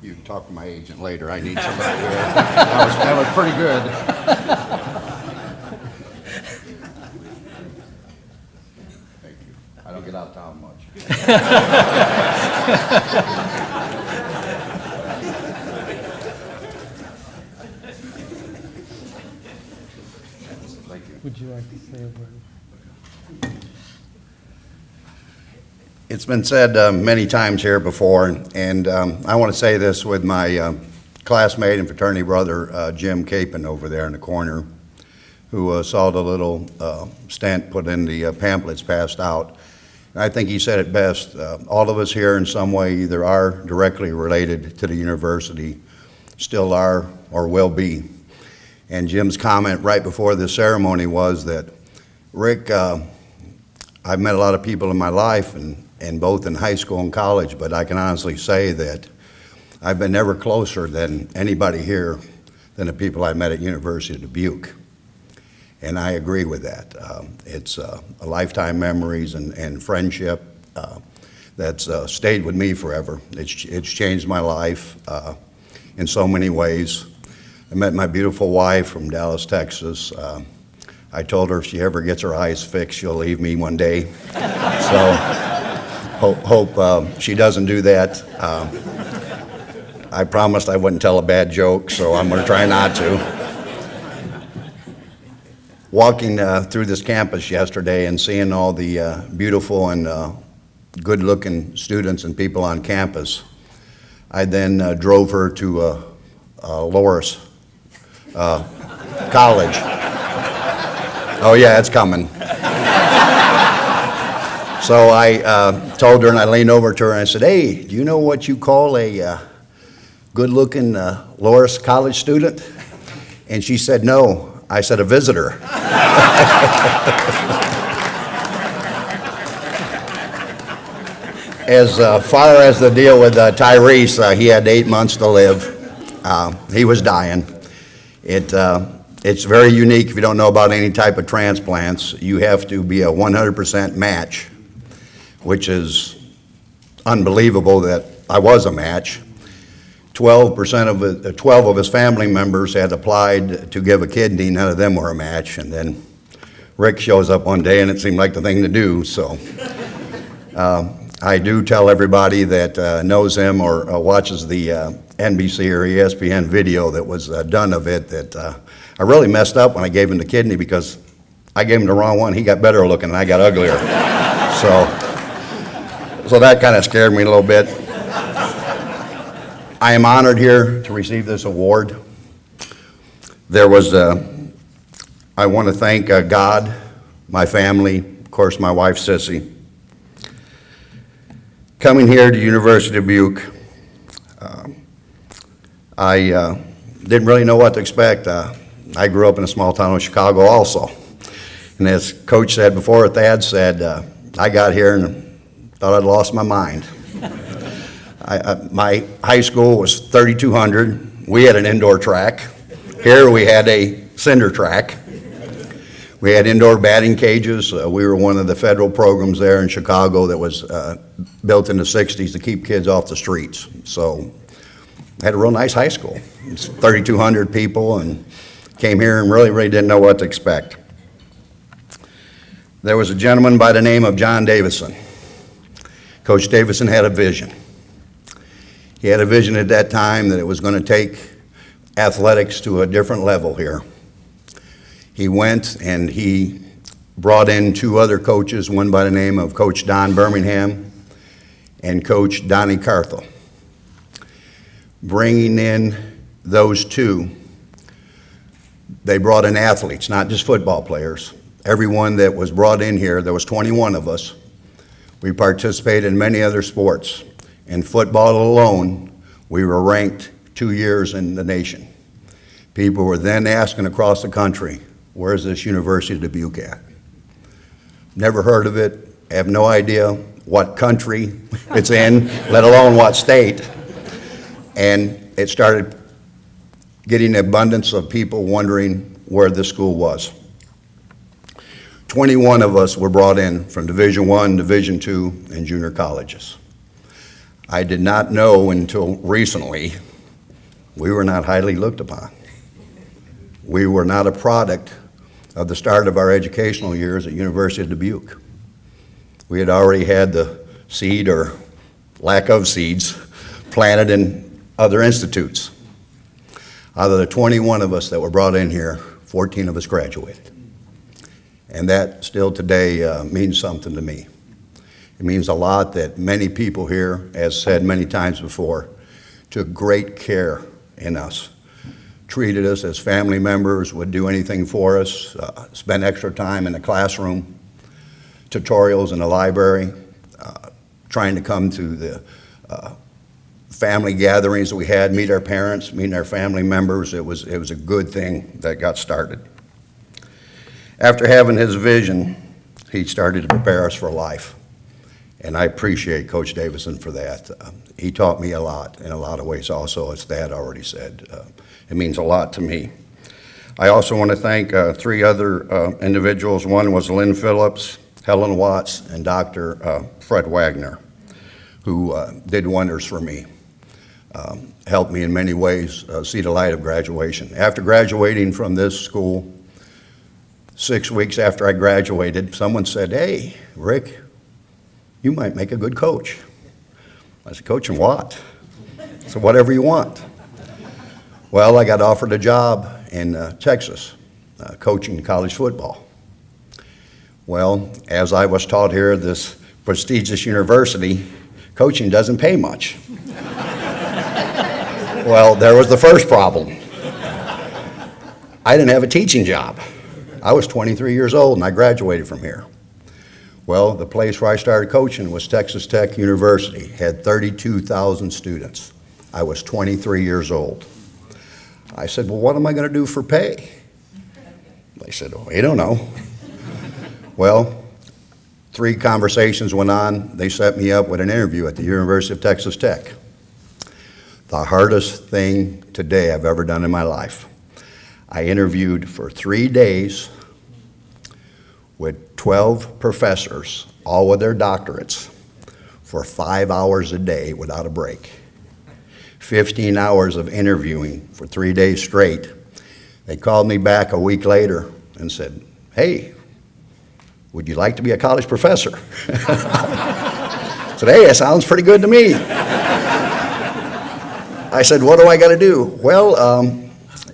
Speaker 10: You can talk to my agent later. I need somebody here. That was pretty good. Thank you. I don't get out of town much.
Speaker 3: Would you like to say a word?
Speaker 11: It's been said many times here before, and I want to say this with my classmate and fraternity brother, Jim Capon, over there in the corner, who saw the little stent put in the pamphlets passed out. And I think he said it best. All of us here in some way either are directly related to the university, still are, or will be. And Jim's comment right before the ceremony was that, Rick, I've met a lot of people in my life, and both in high school and college, but I can honestly say that I've been never closer than anybody here than the people I met at University of Dubuque. And I agree with that. It's a lifetime memories and friendship that's stayed with me forever. It's changed my life in so many ways. I met my beautiful wife from Dallas, Texas. I told her if she ever gets her eyes fixed, she'll leave me one day. So hope she doesn't do that. I promised I wouldn't tell a bad joke, so I'm going to try not to. Walking through this campus yesterday and seeing all the beautiful and good-looking students and people on campus, I then drove her to Loris College. Oh yeah, it's coming. So I told her, and I leaned over to her and I said, "Hey, do you know what you call a good-looking Loris College student?" And she said, "No." I said, "A visitor." As far as the deal with Tyrese, he had 8 months to live. He was dying. It's very unique if you don't know about any type of transplants. You have to be a 100% match, which is unbelievable that I was a match. 12 of his family members had applied to give a kidney. None of them were a match. And then Rick shows up one day, and it seemed like the thing to do. So I do tell everybody that knows him or watches the NBC or ESPN video that was done of it that I really messed up when I gave him the kidney because I gave him the wrong one. He got better looking, and I got uglier. So that kind of scared me a little bit. I am honored here to receive this award. I want to thank God, my family, of course, my wife, Sissy. Coming here to University of Dubuque, I didn't really know what to expect. I grew up in a small town of Chicago also. And as Coach said before, Thad said, I got here and thought I'd lost my mind. My high school was 3,200. We had an indoor track. Here we had a cinder track. We had indoor batting cages. We were one of the federal programs there in Chicago that was built in the 60s to keep kids off the streets. So I had a real nice high school. It's 3,200 people, and came here and really didn't know what to expect. There was a gentleman by the name of John Davison. Coach Davison had a vision. He had a vision at that time that it was going to take athletics to a different level here. He went and he brought in two other coaches, one by the name of Coach Don Birmingham and Coach Donnie Carthel. Bringing in those two, they brought in athletes, not just football players. Everyone that was brought in here, there was 21 of us. We participated in many other sports. In football alone, we were ranked 2 years in the nation. People were then asking across the country, where's this University of Dubuque at? Never heard of it, have no idea what country it's in, let alone what state. And it started getting an abundance of people wondering where this school was. 21 of us were brought in from Division I, Division II, and junior colleges. I did not know until recently we were not highly looked upon. We were not a product of the start of our educational years at University of Dubuque. We had already had the seed or lack of seeds planted in other institutes. Out of the 21 of us that were brought in here, 14 of us graduated. And that still today means something to me. It means a lot that many people here, as said many times before, took great care in us, treated us as family members, would do anything for us, spend extra time in the classroom, tutorials in the library, trying to come to the family gatherings that we had, meet our parents, meet our family members. It was a good thing that got started. After having his vision, he started to prepare us for life. And I appreciate Coach Davison for that. He taught me a lot in a lot of ways also, as Thad already said. It means a lot to me. I also want to thank three other individuals. One was Lynn Phillips, Helen Watts, and Dr. Fred Wagner, who did wonders for me. Helped me in many ways see the light of graduation. After graduating from this school, 6 weeks after I graduated, someone said, "Hey, Rick, you might make a good coach." I said, "Coaching what?" I said, "Whatever you want." Well, I got offered a job in Texas, coaching college football. Well, as I was taught here at this prestigious university, coaching doesn't pay much. Well, there was the first problem. I didn't have a teaching job. I was 23 years old and I graduated from here. Well, the place where I started coaching was Texas Tech University, had 32,000 students. I was 23 years old. I said, "Well, what am I going to do for pay?" They said, "Oh, you don't know." Well, 3 conversations went on. They set me up with an interview at the University of Texas Tech. The hardest thing today I've ever done in my life. I interviewed for 3 days with 12 professors, all with their doctorates, for 5 hours a day without a break. 15 hours of interviewing for 3 days straight. They called me back a week later and said, "Hey, would you like to be a college professor?" I said, "Hey, that sounds pretty good to me." I said, "What do I got to do?" "Well,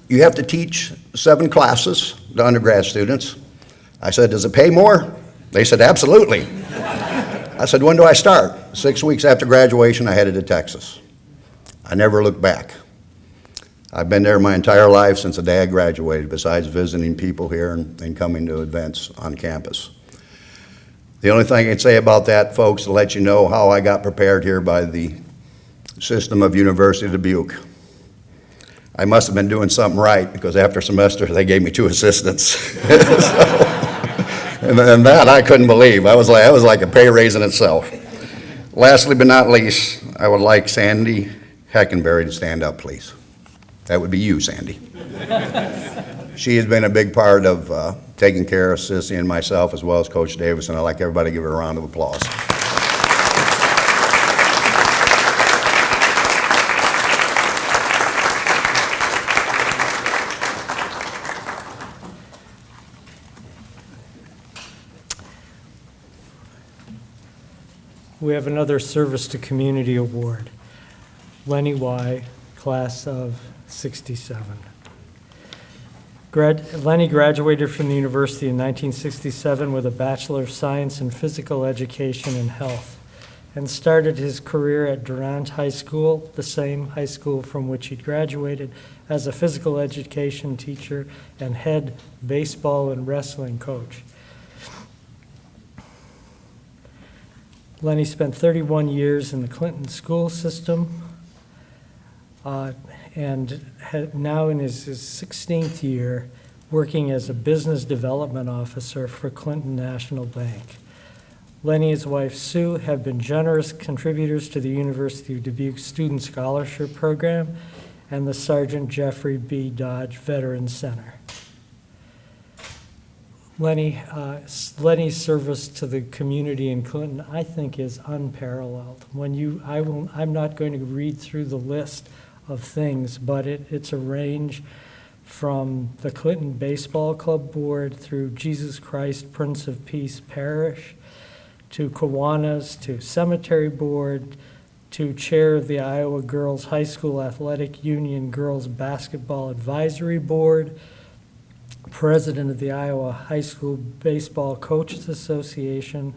Speaker 11: you have to teach 7 classes to undergrad students." I said, "Does it pay more?" They said, "Absolutely." I said, "When do I start?" 6 weeks after graduation, I headed to Texas. I never looked back. I've been there my entire life since the day I graduated, besides visiting people here and coming to events on campus. The only thing I can say about that, folks, to let you know how I got prepared here by the system of University of Dubuque. I must have been doing something right, because after a semester, they gave me 2 assistants. And that I couldn't believe. That was like a pay raise in itself. Lastly but not least, I would like Sandy Heckenberry to stand up, please. That would be you, Sandy. She has been a big part of taking care of Sissy and myself, as well as Coach Davis, and I'd like everybody to give her a round of applause.
Speaker 3: We have another Service to Community Award. Lenny Weih, class of 67. Lenny graduated from the university in 1967 with a Bachelor of Science in Physical Education and Health, and started his career at Durant High School, the same high school from which he graduated, as a physical education teacher and head baseball and wrestling coach. Lenny spent 31 years in the Clinton school system, and now in his 16th year working as a business development officer for Clinton National Bank. Lenny and his wife Sue have been generous contributors to the University of Dubuque Student Scholarship Program and the Sergeant Jeffrey B. Dodge Veterans Center. Lenny's service to the community in Clinton, I think, is unparalleled. I'm not going to read through the list of things, but it's a range from the Clinton Baseball Club Board through Jesus Christ Prince of Peace Parish, to Kiwanis, to Cemetery Board, to Chair of the Iowa Girls High School Athletic Union Girls Basketball Advisory Board, President of the Iowa High School Baseball Coaches Association.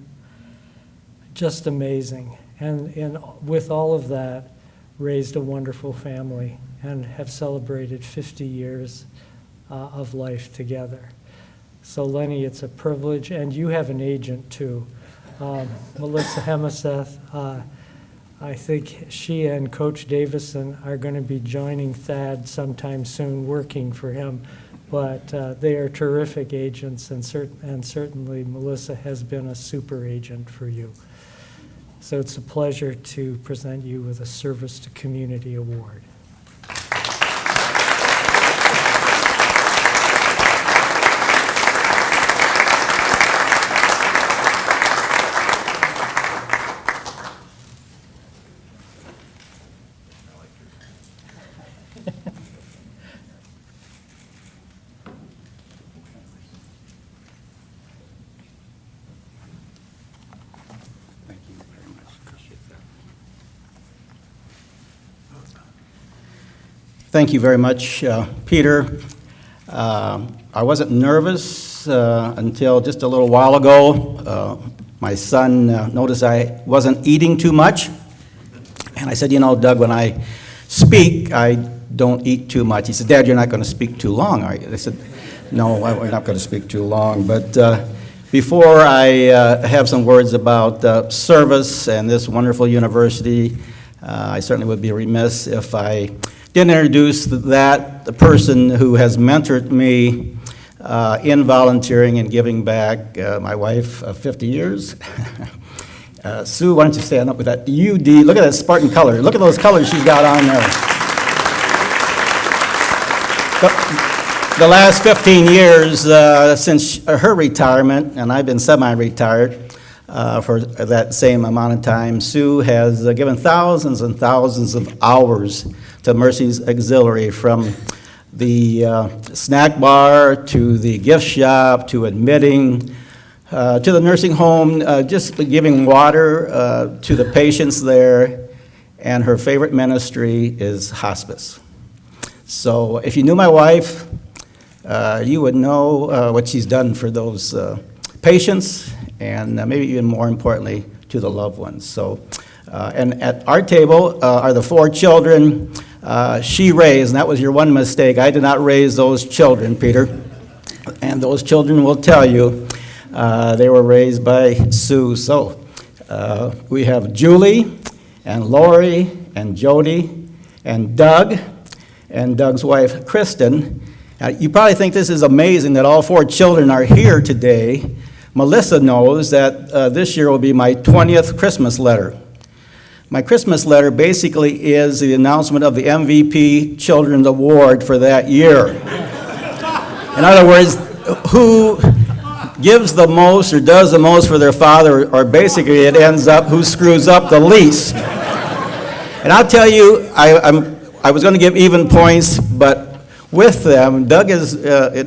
Speaker 3: Just amazing. And with all of that, raised a wonderful family and have celebrated 50 years of life together. So Lenny, it's a privilege, and you have an agent too. Melissa Hemaseth, I think she and Coach Davison are going to be joining Thad sometime soon, working for him. But they are terrific agents, and certainly Melissa has been a super agent for you. So it's a pleasure to present you with a Service to Community Award.
Speaker 12: Thank you very much, Peter. I wasn't nervous until just a little while ago. My son noticed I wasn't eating too much. And I said, you know, Doug, when I speak, I don't eat too much. He said, Dad, you're not going to speak too long, are you? I said, no, we're not going to speak too long. But before I have some words about service and this wonderful university, I certainly would be remiss if I didn't introduce the person who has mentored me in volunteering and giving back, my wife of 50 years. Sue, why don't you stand up with that UD? Look at that Spartan color. Look at those colors she's got on there. The last 15 years since her retirement, and I've been semi-retired for that same amount of time, Sue has given thousands and thousands of hours to Mercy's Auxiliary, from the snack bar to the gift shop to admitting to the nursing home, just giving water to the patients there, and her favorite ministry is hospice. So if you knew my wife, you would know what she's done for those patients, and maybe even more importantly, to the loved ones. So, and at our table are the 4 children she raised, and that was your one mistake. I did not raise those children, Peter. And those children will tell you they were raised by Sue. So we have Julie and Lori and Jody and Doug and Doug's wife, Kristen. You probably think this is amazing that all 4 children are here today. Melissa knows that this year will be my 20th Christmas letter. My Christmas letter basically is the announcement of the MVP Children's Award for that year. In other words, who gives the most or does the most for their father, or basically it ends up who screws up the least. And I'll tell you, I was going to give even points, but with them, Doug is,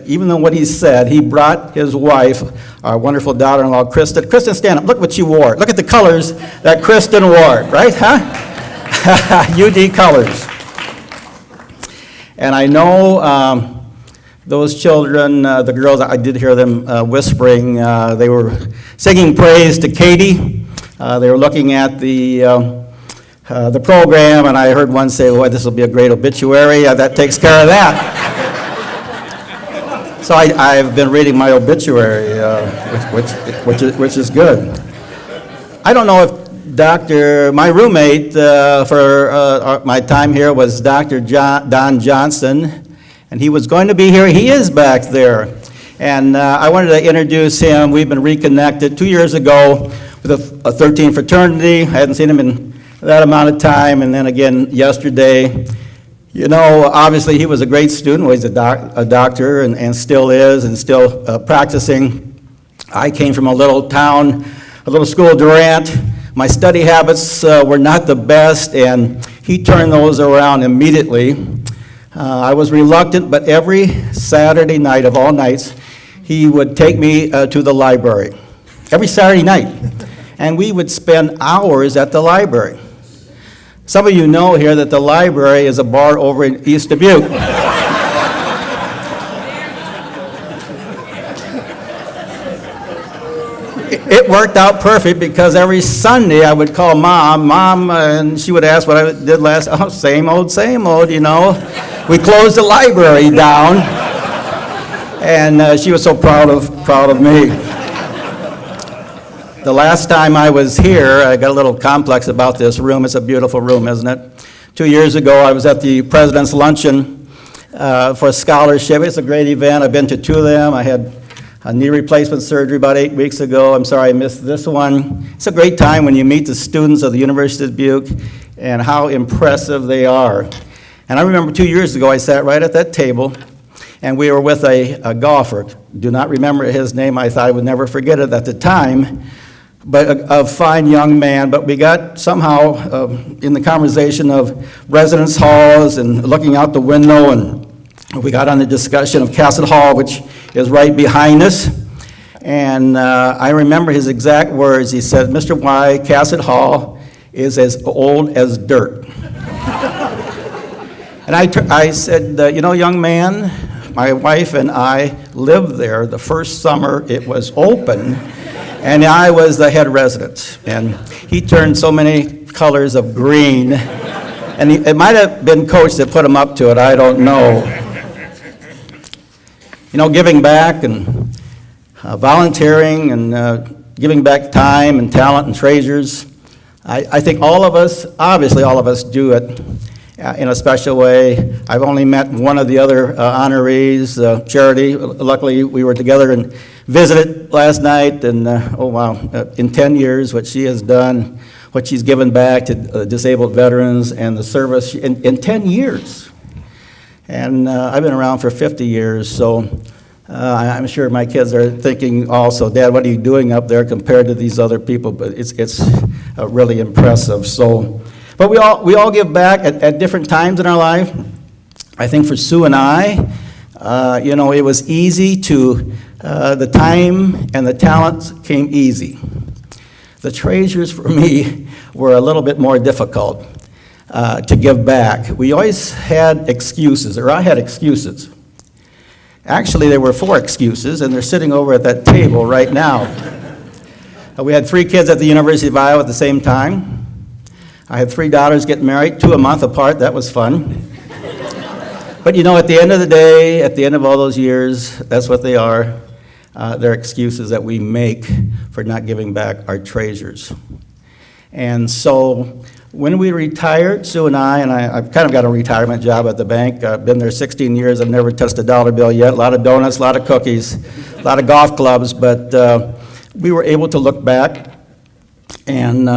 Speaker 12: even though what he said, he brought his wife, our wonderful daughter-in-law, Kristen. Kristen, stand up. Look what you wore. Look at the colors that Kristen wore, right, huh? UD colors. And I know those children, the girls, I did hear them whispering. They were singing praise to Katie. They were looking at the program, and I heard one say, well, this will be a great obituary. That takes care of that. So I've been reading my obituary, which is good. I don't know if my roommate for my time here was Dr. Don Johnson, and he was going to be here. He is back there. And I wanted to introduce him. We've been reconnected 2 years ago with a 13 fraternity. I hadn't seen him in that amount of time, and then again yesterday. You know, obviously he was a great student. Well, he's a doctor and still is, and still practicing. I came from a little town, a little school, Durant, My study habits were not the best, and he turned those around immediately. I was reluctant, but every Saturday night of all nights, he would take me to the library. Every Saturday night. And we would spend hours at the library. Some of you know here that the library is a bar over in East Dubuque. It worked out perfect because every Sunday I would call Mom, and she would ask what I did last. Oh, same old, you know. We closed the library down, and she was so proud of me. The last time I was here, I got a little complex about this room. It's a beautiful room, isn't it? 2 years ago, I was at the President's Luncheon for a scholarship. It's a great event. I've been to 2 of them. I had a knee replacement surgery about 8 weeks ago. I'm sorry I missed this one. It's a great time when you meet the students of the University of Dubuque and how impressive they are. And I remember 2 years ago, I sat right at that table, and we were with a golfer. Do not remember his name. I thought I would never forget it at the time, but a fine young man. But we got somehow in the conversation of residence halls and looking out the window, and we got on the discussion of Cassett Hall, which is right behind us. And I remember his exact words. He said, "Mr. Weih, Cassett Hall is as old as dirt." And I said, you know, young man, my wife and I lived there the first summer it was open, and I was the head resident. And he turned so many colors of green, and it might have been Coach that put him up to it, I don't know. You know, giving back and volunteering and giving back time and talent and treasures. I think all of us, obviously all of us do it in a special way. I've only met one of the other honorees, Charity. Luckily, we were together and visited last night, and oh wow, in 10 years, what she has done, what she's given back to disabled veterans and the service in 10 years. And I've been around for 50 years, so I'm sure my kids are thinking also, Dad, what are you doing up there compared to these other people? But it's really impressive. So, but we all give back at different times in our life. I think for Sue and I, you know, it was easy to, the time and the talents came easy. The treasures for me were a little bit more difficult to give back. We always had excuses, or I had excuses. Actually, there were 4 excuses, and they're sitting over at that table right now. We had 3 kids at the University of Iowa at the same time. I had 3 daughters get married, 2 a month apart. That was fun. But you know, at the end of the day, at the end of all those years, that's what they are. They're excuses that we make for not giving back our treasures. And so when we retired, Sue and I've kind of got a retirement job at the bank. I've been there 16 years. I've never touched a dollar bill yet. A lot of donuts, a lot of cookies, a lot of golf clubs. But we were able to look back. And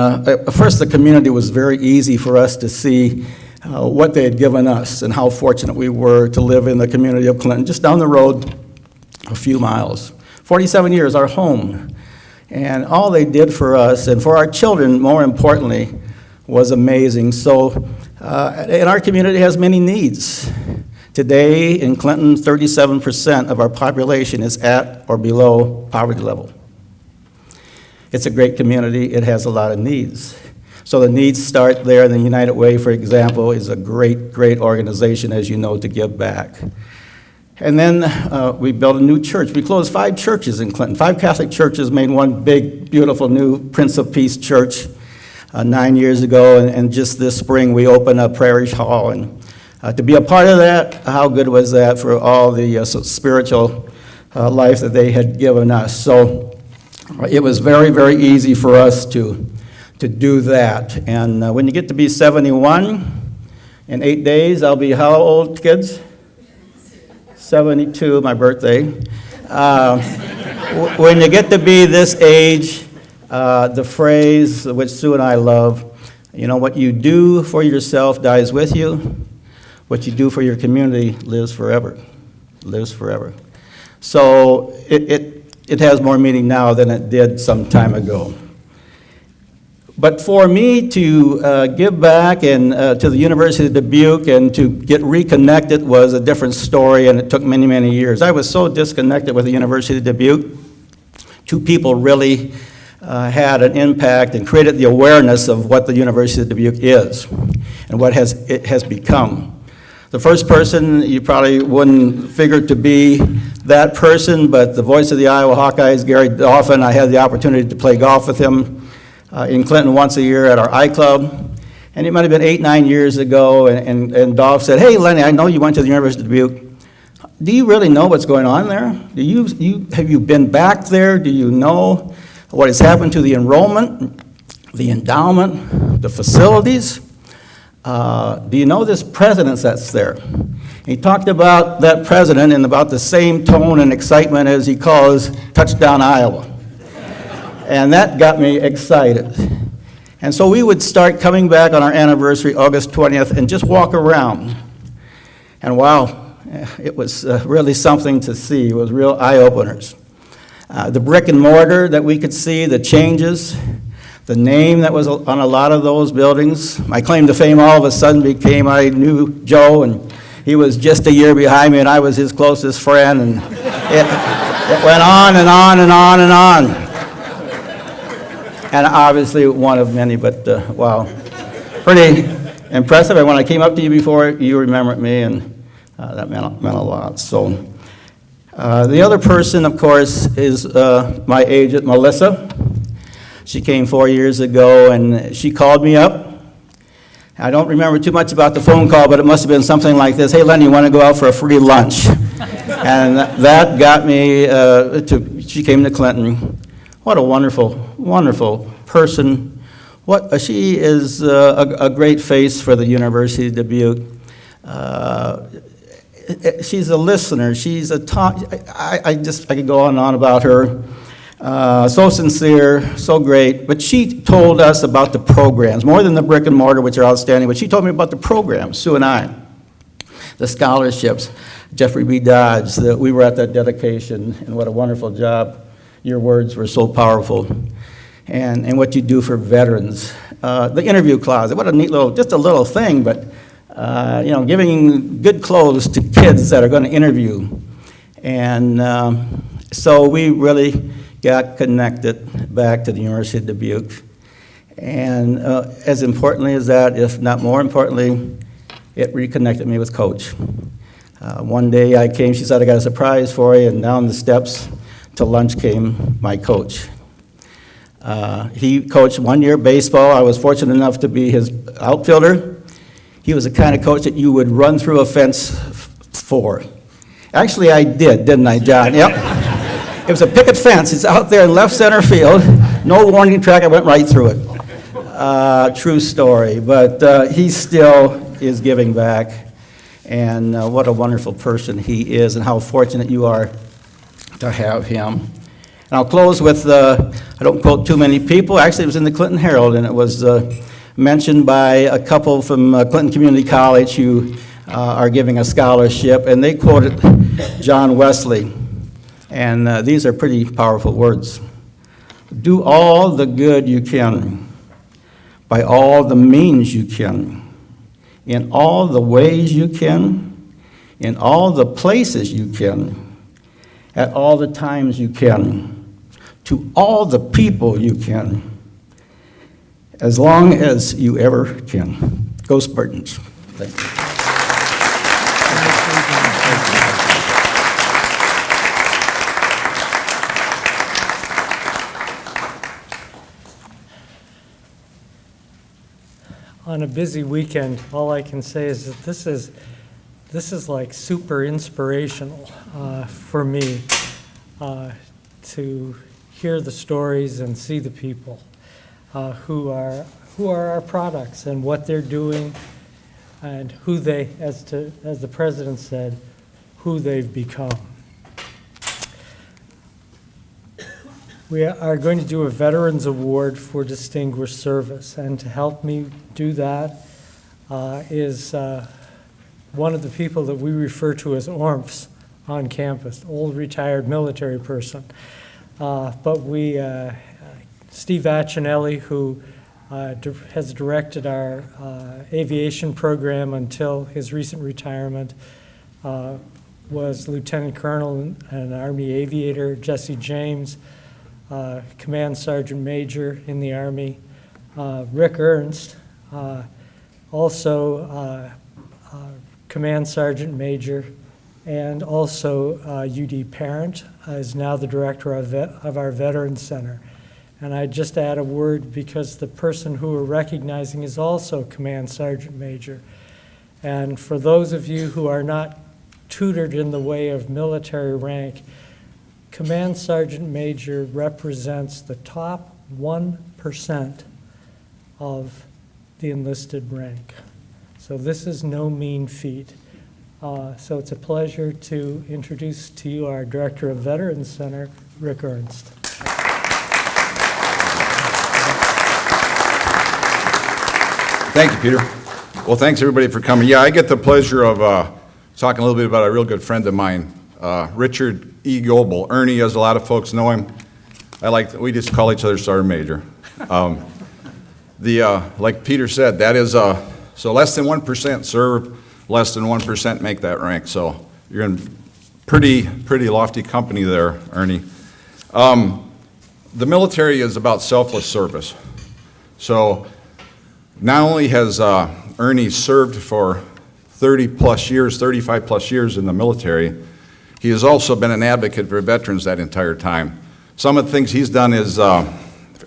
Speaker 12: first, the community was very easy for us to see what they had given us and how fortunate we were to live in the community of Clinton, just down the road a few miles. 47 years, our home. And all they did for us, and for our children, more importantly, was amazing. So, and our community has many needs. Today, in Clinton, 37% of our population is at or below poverty level. It's a great community. It has a lot of needs. So the needs start there. The United Way, for example, is a great, great organization, as you know, to give back. And then we built a new church. We closed 5 churches in Clinton. 5 Catholic churches, made one big, beautiful new Prince of Peace church 9 years ago. And just this spring, we opened up Parish Hall. And to be a part of that, how good was that for all the spiritual life that they had given us. So it was very, very easy for us to do that. And when you get to be 71, in 8 days, I'll be how old, kids? 72, my birthday. When you get to be this age, the phrase which Sue and I love, you know, what you do for yourself dies with you. What you do for your community lives forever. Lives forever. So it has more meaning now than it did some time ago. But for me to give back and to the University of Dubuque and to get reconnected was a different story, and it took many, many years. I was so disconnected with the University of Dubuque. Two people really had an impact and created the awareness of what the University of Dubuque is and what it has become. The first person, you probably wouldn't figure to be that person, but the voice of the Iowa Hawkeyes, Gary Dolphin. I had the opportunity to play golf with him in Clinton once a year at our I-Club. And it might have been 8, 9 years ago, and Dolph said, "Hey, Lenny, I know you went to the University of Dubuque. Do you really know what's going on there? Have you been back there? Do you know what has happened to the enrollment, the endowment, the facilities? Do you know this president that's there?" He talked about that president in about the same tone and excitement as he calls Touchdown Iowa. And that got me excited. And so we would start coming back on our anniversary, August 20th, and just walk around. And wow, it was really something to see. It was real eye-openers. The brick and mortar that we could see, the changes, the name that was on a lot of those buildings. My claim to fame all of a sudden became I knew Joe, and he was just a year behind me, and I was his closest friend, and it went on and on and on and on. And obviously one of many, but wow, pretty impressive. And when I came up to you before, you remembered me, and that meant a lot. So the other person, of course, is my agent, Melissa. She came 4 years ago, and she called me up. I don't remember too much about the phone call, but it must have been something like this: "Hey, Lenny, you want to go out for a free lunch?" And that got me she came to Clinton. What a wonderful, wonderful person. She is a great face for the University of Dubuque. She's a listener. She's a talk. I could go on and on about her. So sincere, so great. But she told us about the programs, more than the brick and mortar, which are outstanding, but she told me about the programs, Sue and I. The scholarships, Jeffrey B. Dodge, we were at that dedication, and what a wonderful job. Your words were so powerful. And what you do for veterans. The interview closet, what a neat just a little thing, but giving good clothes to kids that are going to interview. And so we really got connected back to the University of Dubuque. And as importantly as that, if not more importantly, it reconnected me with Coach. One day I came, she said, "I got a surprise for you," and down the steps to lunch came my coach. He coached 1 year baseball. I was fortunate enough to be his outfielder. He was the kind of coach that you would run through a fence for. Actually, I did, didn't I, John? Yep. It was a picket fence. It's out there in left center field. No warning track. I went right through it. True story. But he still is giving back. And what a wonderful person he is, and how fortunate you are to have him. And I'll close with, I don't quote too many people. Actually, it was in the Clinton Herald, and it was mentioned by a couple from Clinton Community College who are giving a scholarship, and they quoted John Wesley. And these are pretty powerful words. "Do all the good you can, by all the means you can, in all the ways you can, in all the places you can, at all the times you can, to all the people you can, as long as you ever can." Go Spartans. Thank you.
Speaker 3: On a busy weekend, all I can say is that this is like super inspirational for me to hear the stories and see the people who are our products and what they're doing, and who they, as the president said, who they've become. We are going to do a Veterans Award for Distinguished Service, and to help me do that is one of the people that we refer to as ORMFs on campus, old retired military person. But Steve Accinelli, who has directed our aviation program until his recent retirement, was Lieutenant Colonel and Army Aviator Jesse James, Command Sergeant Major in the Army, Rick Ernst, also Command Sergeant Major, and also UD Parent is now the director of our Veterans Center. And I just add a word because the person who we're recognizing is also Command Sergeant Major. And for those of you who are not tutored in the way of military rank, Command Sergeant Major represents the top 1% of the enlisted rank. So this is no mean feat. So it's a pleasure to introduce to you our Director of Veterans Center, Rick Ernst.
Speaker 10: Thank you, Peter. Well, thanks everybody for coming. Yeah, I get the pleasure of talking a little bit about a real good friend of mine, Richard E. Goebel. Ernie, as a lot of folks know him, we just call each other Sergeant Major. Like Peter said, that is, so less than 1% serve, less than 1% make that rank. So you're in pretty lofty company there, Ernie. The military is about selfless service. So not only has Ernie served for 30-plus years, 35-plus years in the military, he has also been an advocate for veterans that entire time. Some of the things he's done is, at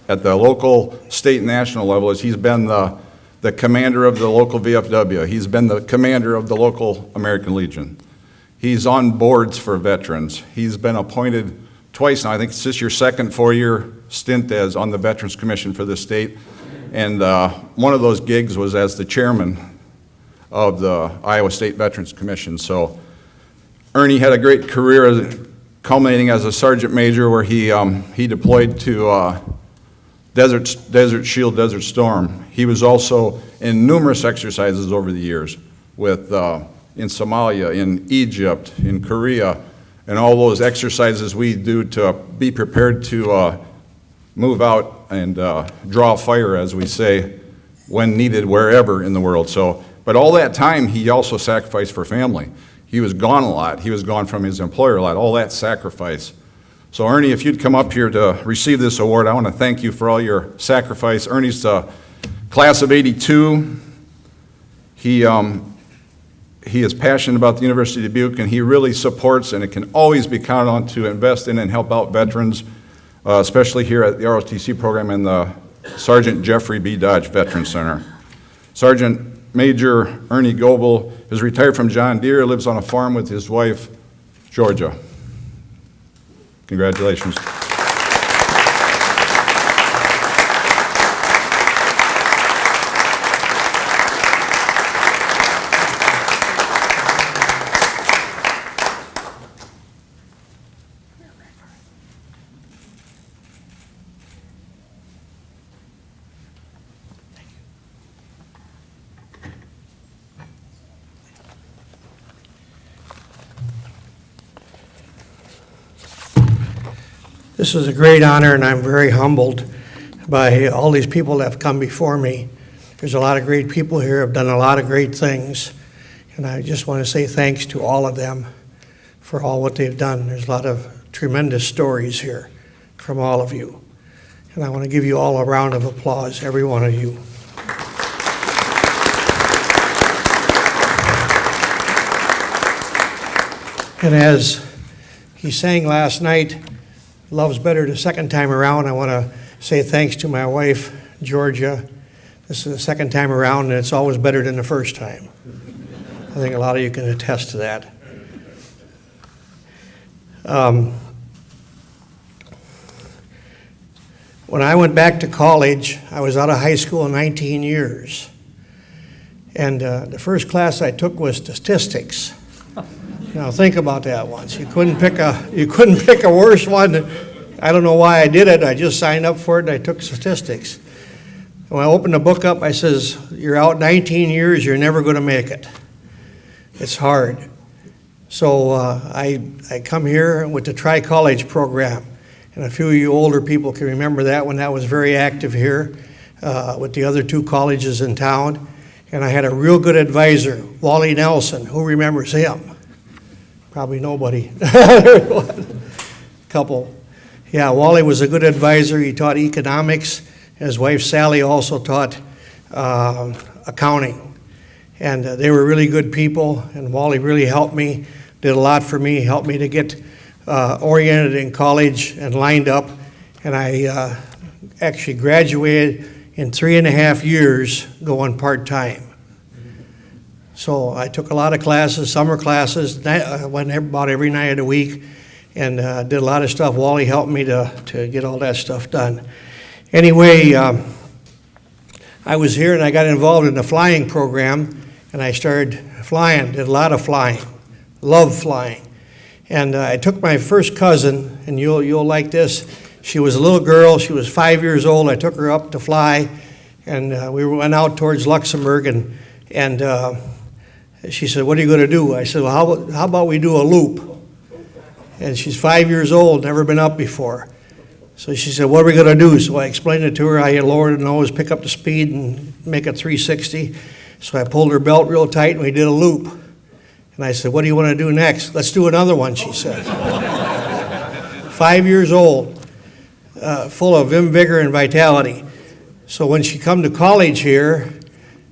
Speaker 10: the local, state, and national level, is he's been the commander of the local VFW. He's been the commander of the local American Legion. He's on boards for veterans. He's been appointed twice now. I think it's just your second 4-year stint as on the Veterans Commission for the state. And one of those gigs was as the chairman of the Iowa State Veterans Commission. So Ernie had a great career culminating as a sergeant major where he deployed to Desert Shield, Desert Storm. He was also in numerous exercises over the years with in Somalia, in Egypt, in Korea, and all those exercises we do to be prepared to move out and draw fire, as we say, when needed, wherever in the world. So, but all that time, he also sacrificed for family. He was gone a lot. He was gone from his employer a lot, all that sacrifice. So Ernie, if you'd come up here to receive this award, I want to thank you for all your sacrifice. Ernie's class of '82. He is passionate about the University of Dubuque, and he really supports, and it can always be counted on to invest in and help out veterans, especially here at the ROTC program and the Sergeant Jeffrey B. Dodge Veterans Center. Sergeant Major Ernie Goebel is retired from John Deere, lives on a farm with his wife, Georgia. Congratulations.
Speaker 13: This is a great honor, and I'm very humbled by all these people that have come before me. There's a lot of great people here who have done a lot of great things, and I just want to say thanks to all of them for all what they've done. There's a lot of tremendous stories here from all of you, and I want to give you all a round of applause, every one of you. And as he sang last night, love's better the second time around. I want to say thanks to my wife, Georgia. This is the second time around, and it's always better than the first time. I think a lot of you can attest to that. When I went back to college, I was out of high school in 19 years. And the first class I took was statistics. Now think about that once. You couldn't pick a worse one. I don't know why I did it. I just signed up for it and I took statistics. When I opened the book up, I says, "You're out 19 years, you're never going to make it. It's hard." So I come here with the Tri-College program. And a few of you older people can remember that when that was very active here. with the other 2 colleges in town. And I had a real good advisor, Wally Nelson. Who remembers him? Probably nobody. Couple. Yeah, Wally was a good advisor. He taught economics. His wife Sally also taught accounting. And they were really good people, and Wally really helped me, did a lot for me, helped me to get oriented in college and lined up. And I actually graduated in 3.5 years going part-time. So I took a lot of classes, summer classes, I went about every night of the week, and did a lot of stuff. Wally helped me to get all that stuff done. Anyway, I was here and I got involved in the flying program, and I started flying, did a lot of flying, loved flying. And I took my first cousin, and you'll like this. She was a little girl, she was 5 years old. I took her up to fly, and we went out towards Luxembourg, and she said, "What are you going to do?" I said, "Well, how about we do a loop?" And she's 5 years old, never been up before. So she said, "What are we going to do?" So I explained it to her, how you lower the nose, pick up the speed, and make a 360. So I pulled her belt real tight, and we did a loop. And I said, "What do you want to do next?" "Let's do another one," she said. 5 years old, full of vim, vigor, and vitality. So when she come to college here,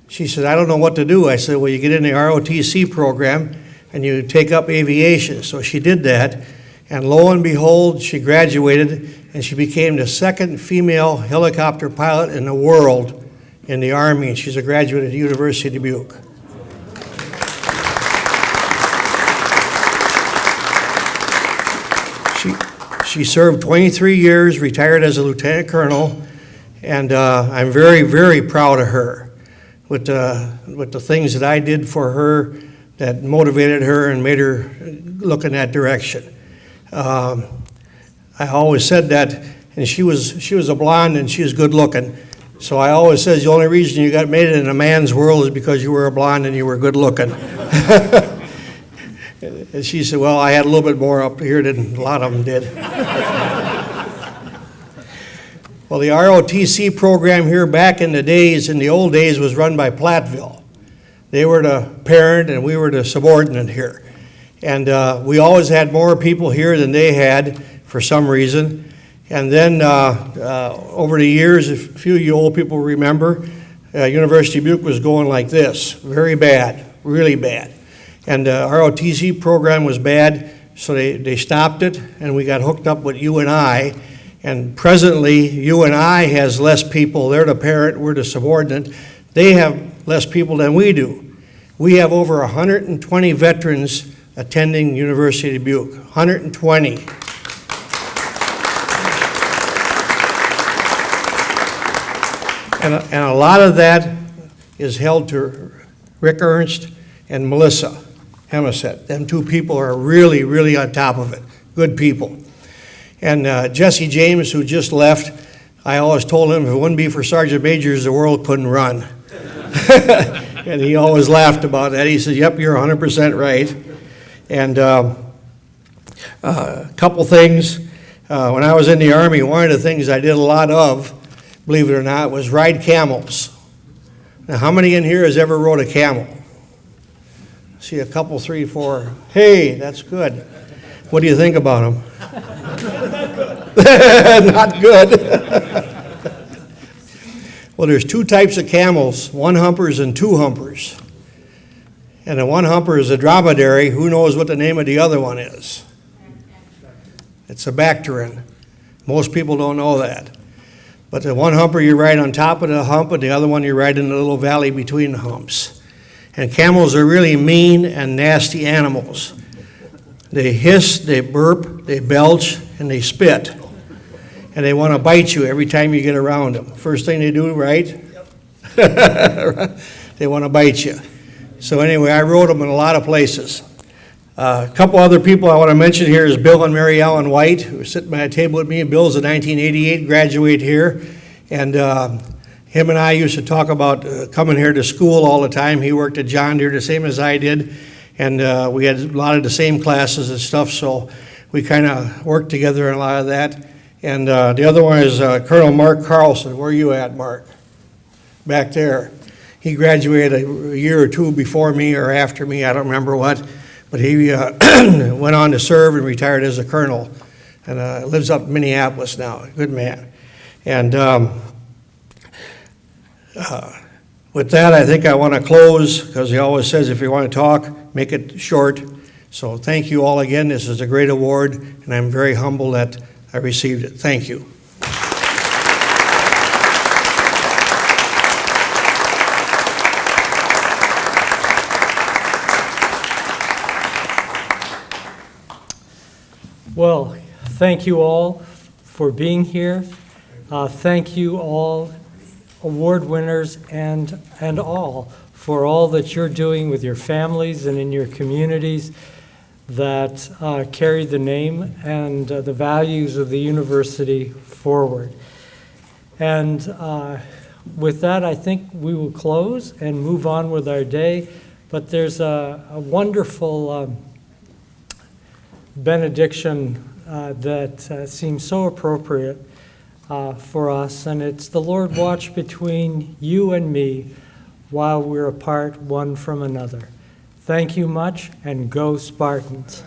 Speaker 13: she said, "I don't know what to do." I said, "Well, you get in the ROTC program, and you take up aviation." So she did that, and lo and behold, she graduated, and she became the 2nd female helicopter pilot in the world in the Army, and she's a graduate of the University of Dubuque. She served 23 years, retired as a lieutenant colonel, and I'm very, very proud of her with the things that I did for her that motivated her and made her look in that direction. I always said that, and she was a blonde and she was good looking. So I always said the only reason you got made it in a man's world is because you were a blonde and you were good looking. And she said, "Well, I had a little bit more up here than a lot of them did." Well, the ROTC program here back in the old days, was run by Platteville. They were the parent and we were the subordinate here. And we always had more people here than they had for some reason. And then over the years, a few of you old people remember, University of Dubuque was going like this, very bad, really bad. And the ROTC program was bad, so they stopped it, and we got hooked up with UNI. And presently, UNI has less people. They're the parent, we're the subordinate. They have less people than we do. We have over 120 veterans attending University of Dubuque, 120. And a lot of that is held to Rick Ernst and Melissa Hemiset. Them 2 people are really, really on top of it. Good people. And Jesse James, who just left, I always told him if it wouldn't be for Sergeant Majors, the world couldn't run. And he always laughed about that. He said, "Yep, you're 100% right." And a couple things. When I was in the Army, one of the things I did a lot of, believe it or not, was ride camels. Now, how many in here has ever rode a camel? See a couple, 3, 4. Hey, that's good. What do you think about them? Not good. Well, there's 2 types of camels, 1-humpers and 2-humpers. And a 1-humper is a dromedary. Who knows what the name of the other one is? It's a Bactrian. Most people don't know that. But the 1-humper, you ride on top of the hump, and the other one you ride in the little valley between the humps. And camels are really mean and nasty animals. They hiss, they burp, they belch, and they spit. And they want to bite you every time you get around them. First thing they do, right? Yep. They want to bite you. So anyway, I rode them in a lot of places. A couple other people I want to mention here is Bill and Mary Ellen White, who are sitting by a table with me. Bill's a 1988 graduate here. And him and I used to talk about coming here to school all the time. He worked at John Deere the same as I did. And we had a lot of the same classes and stuff, so we kind of worked together in a lot of that. And the other one is Colonel Mark Carlson. Where are you at, Mark? back there. He graduated a year or two before me or after me, I don't remember what, but he went on to serve and retired as a colonel, and lives up in Minneapolis now, a good man. And with that, I think I want to close, because he always says if you want to talk, make it short. So thank you all again. This is a great award, and I'm very humbled that I received it. Thank you.
Speaker 3: Well, thank you all for being here. Thank you all, award winners and all, for all that you're doing with your families and in your communities that carry the name and the values of the university forward. And with that, I think we will close and move on with our day. But there's a wonderful benediction that seems so appropriate for us, and it's the Lord watch between you and me while we're apart one from another. Thank you much, and go Spartans.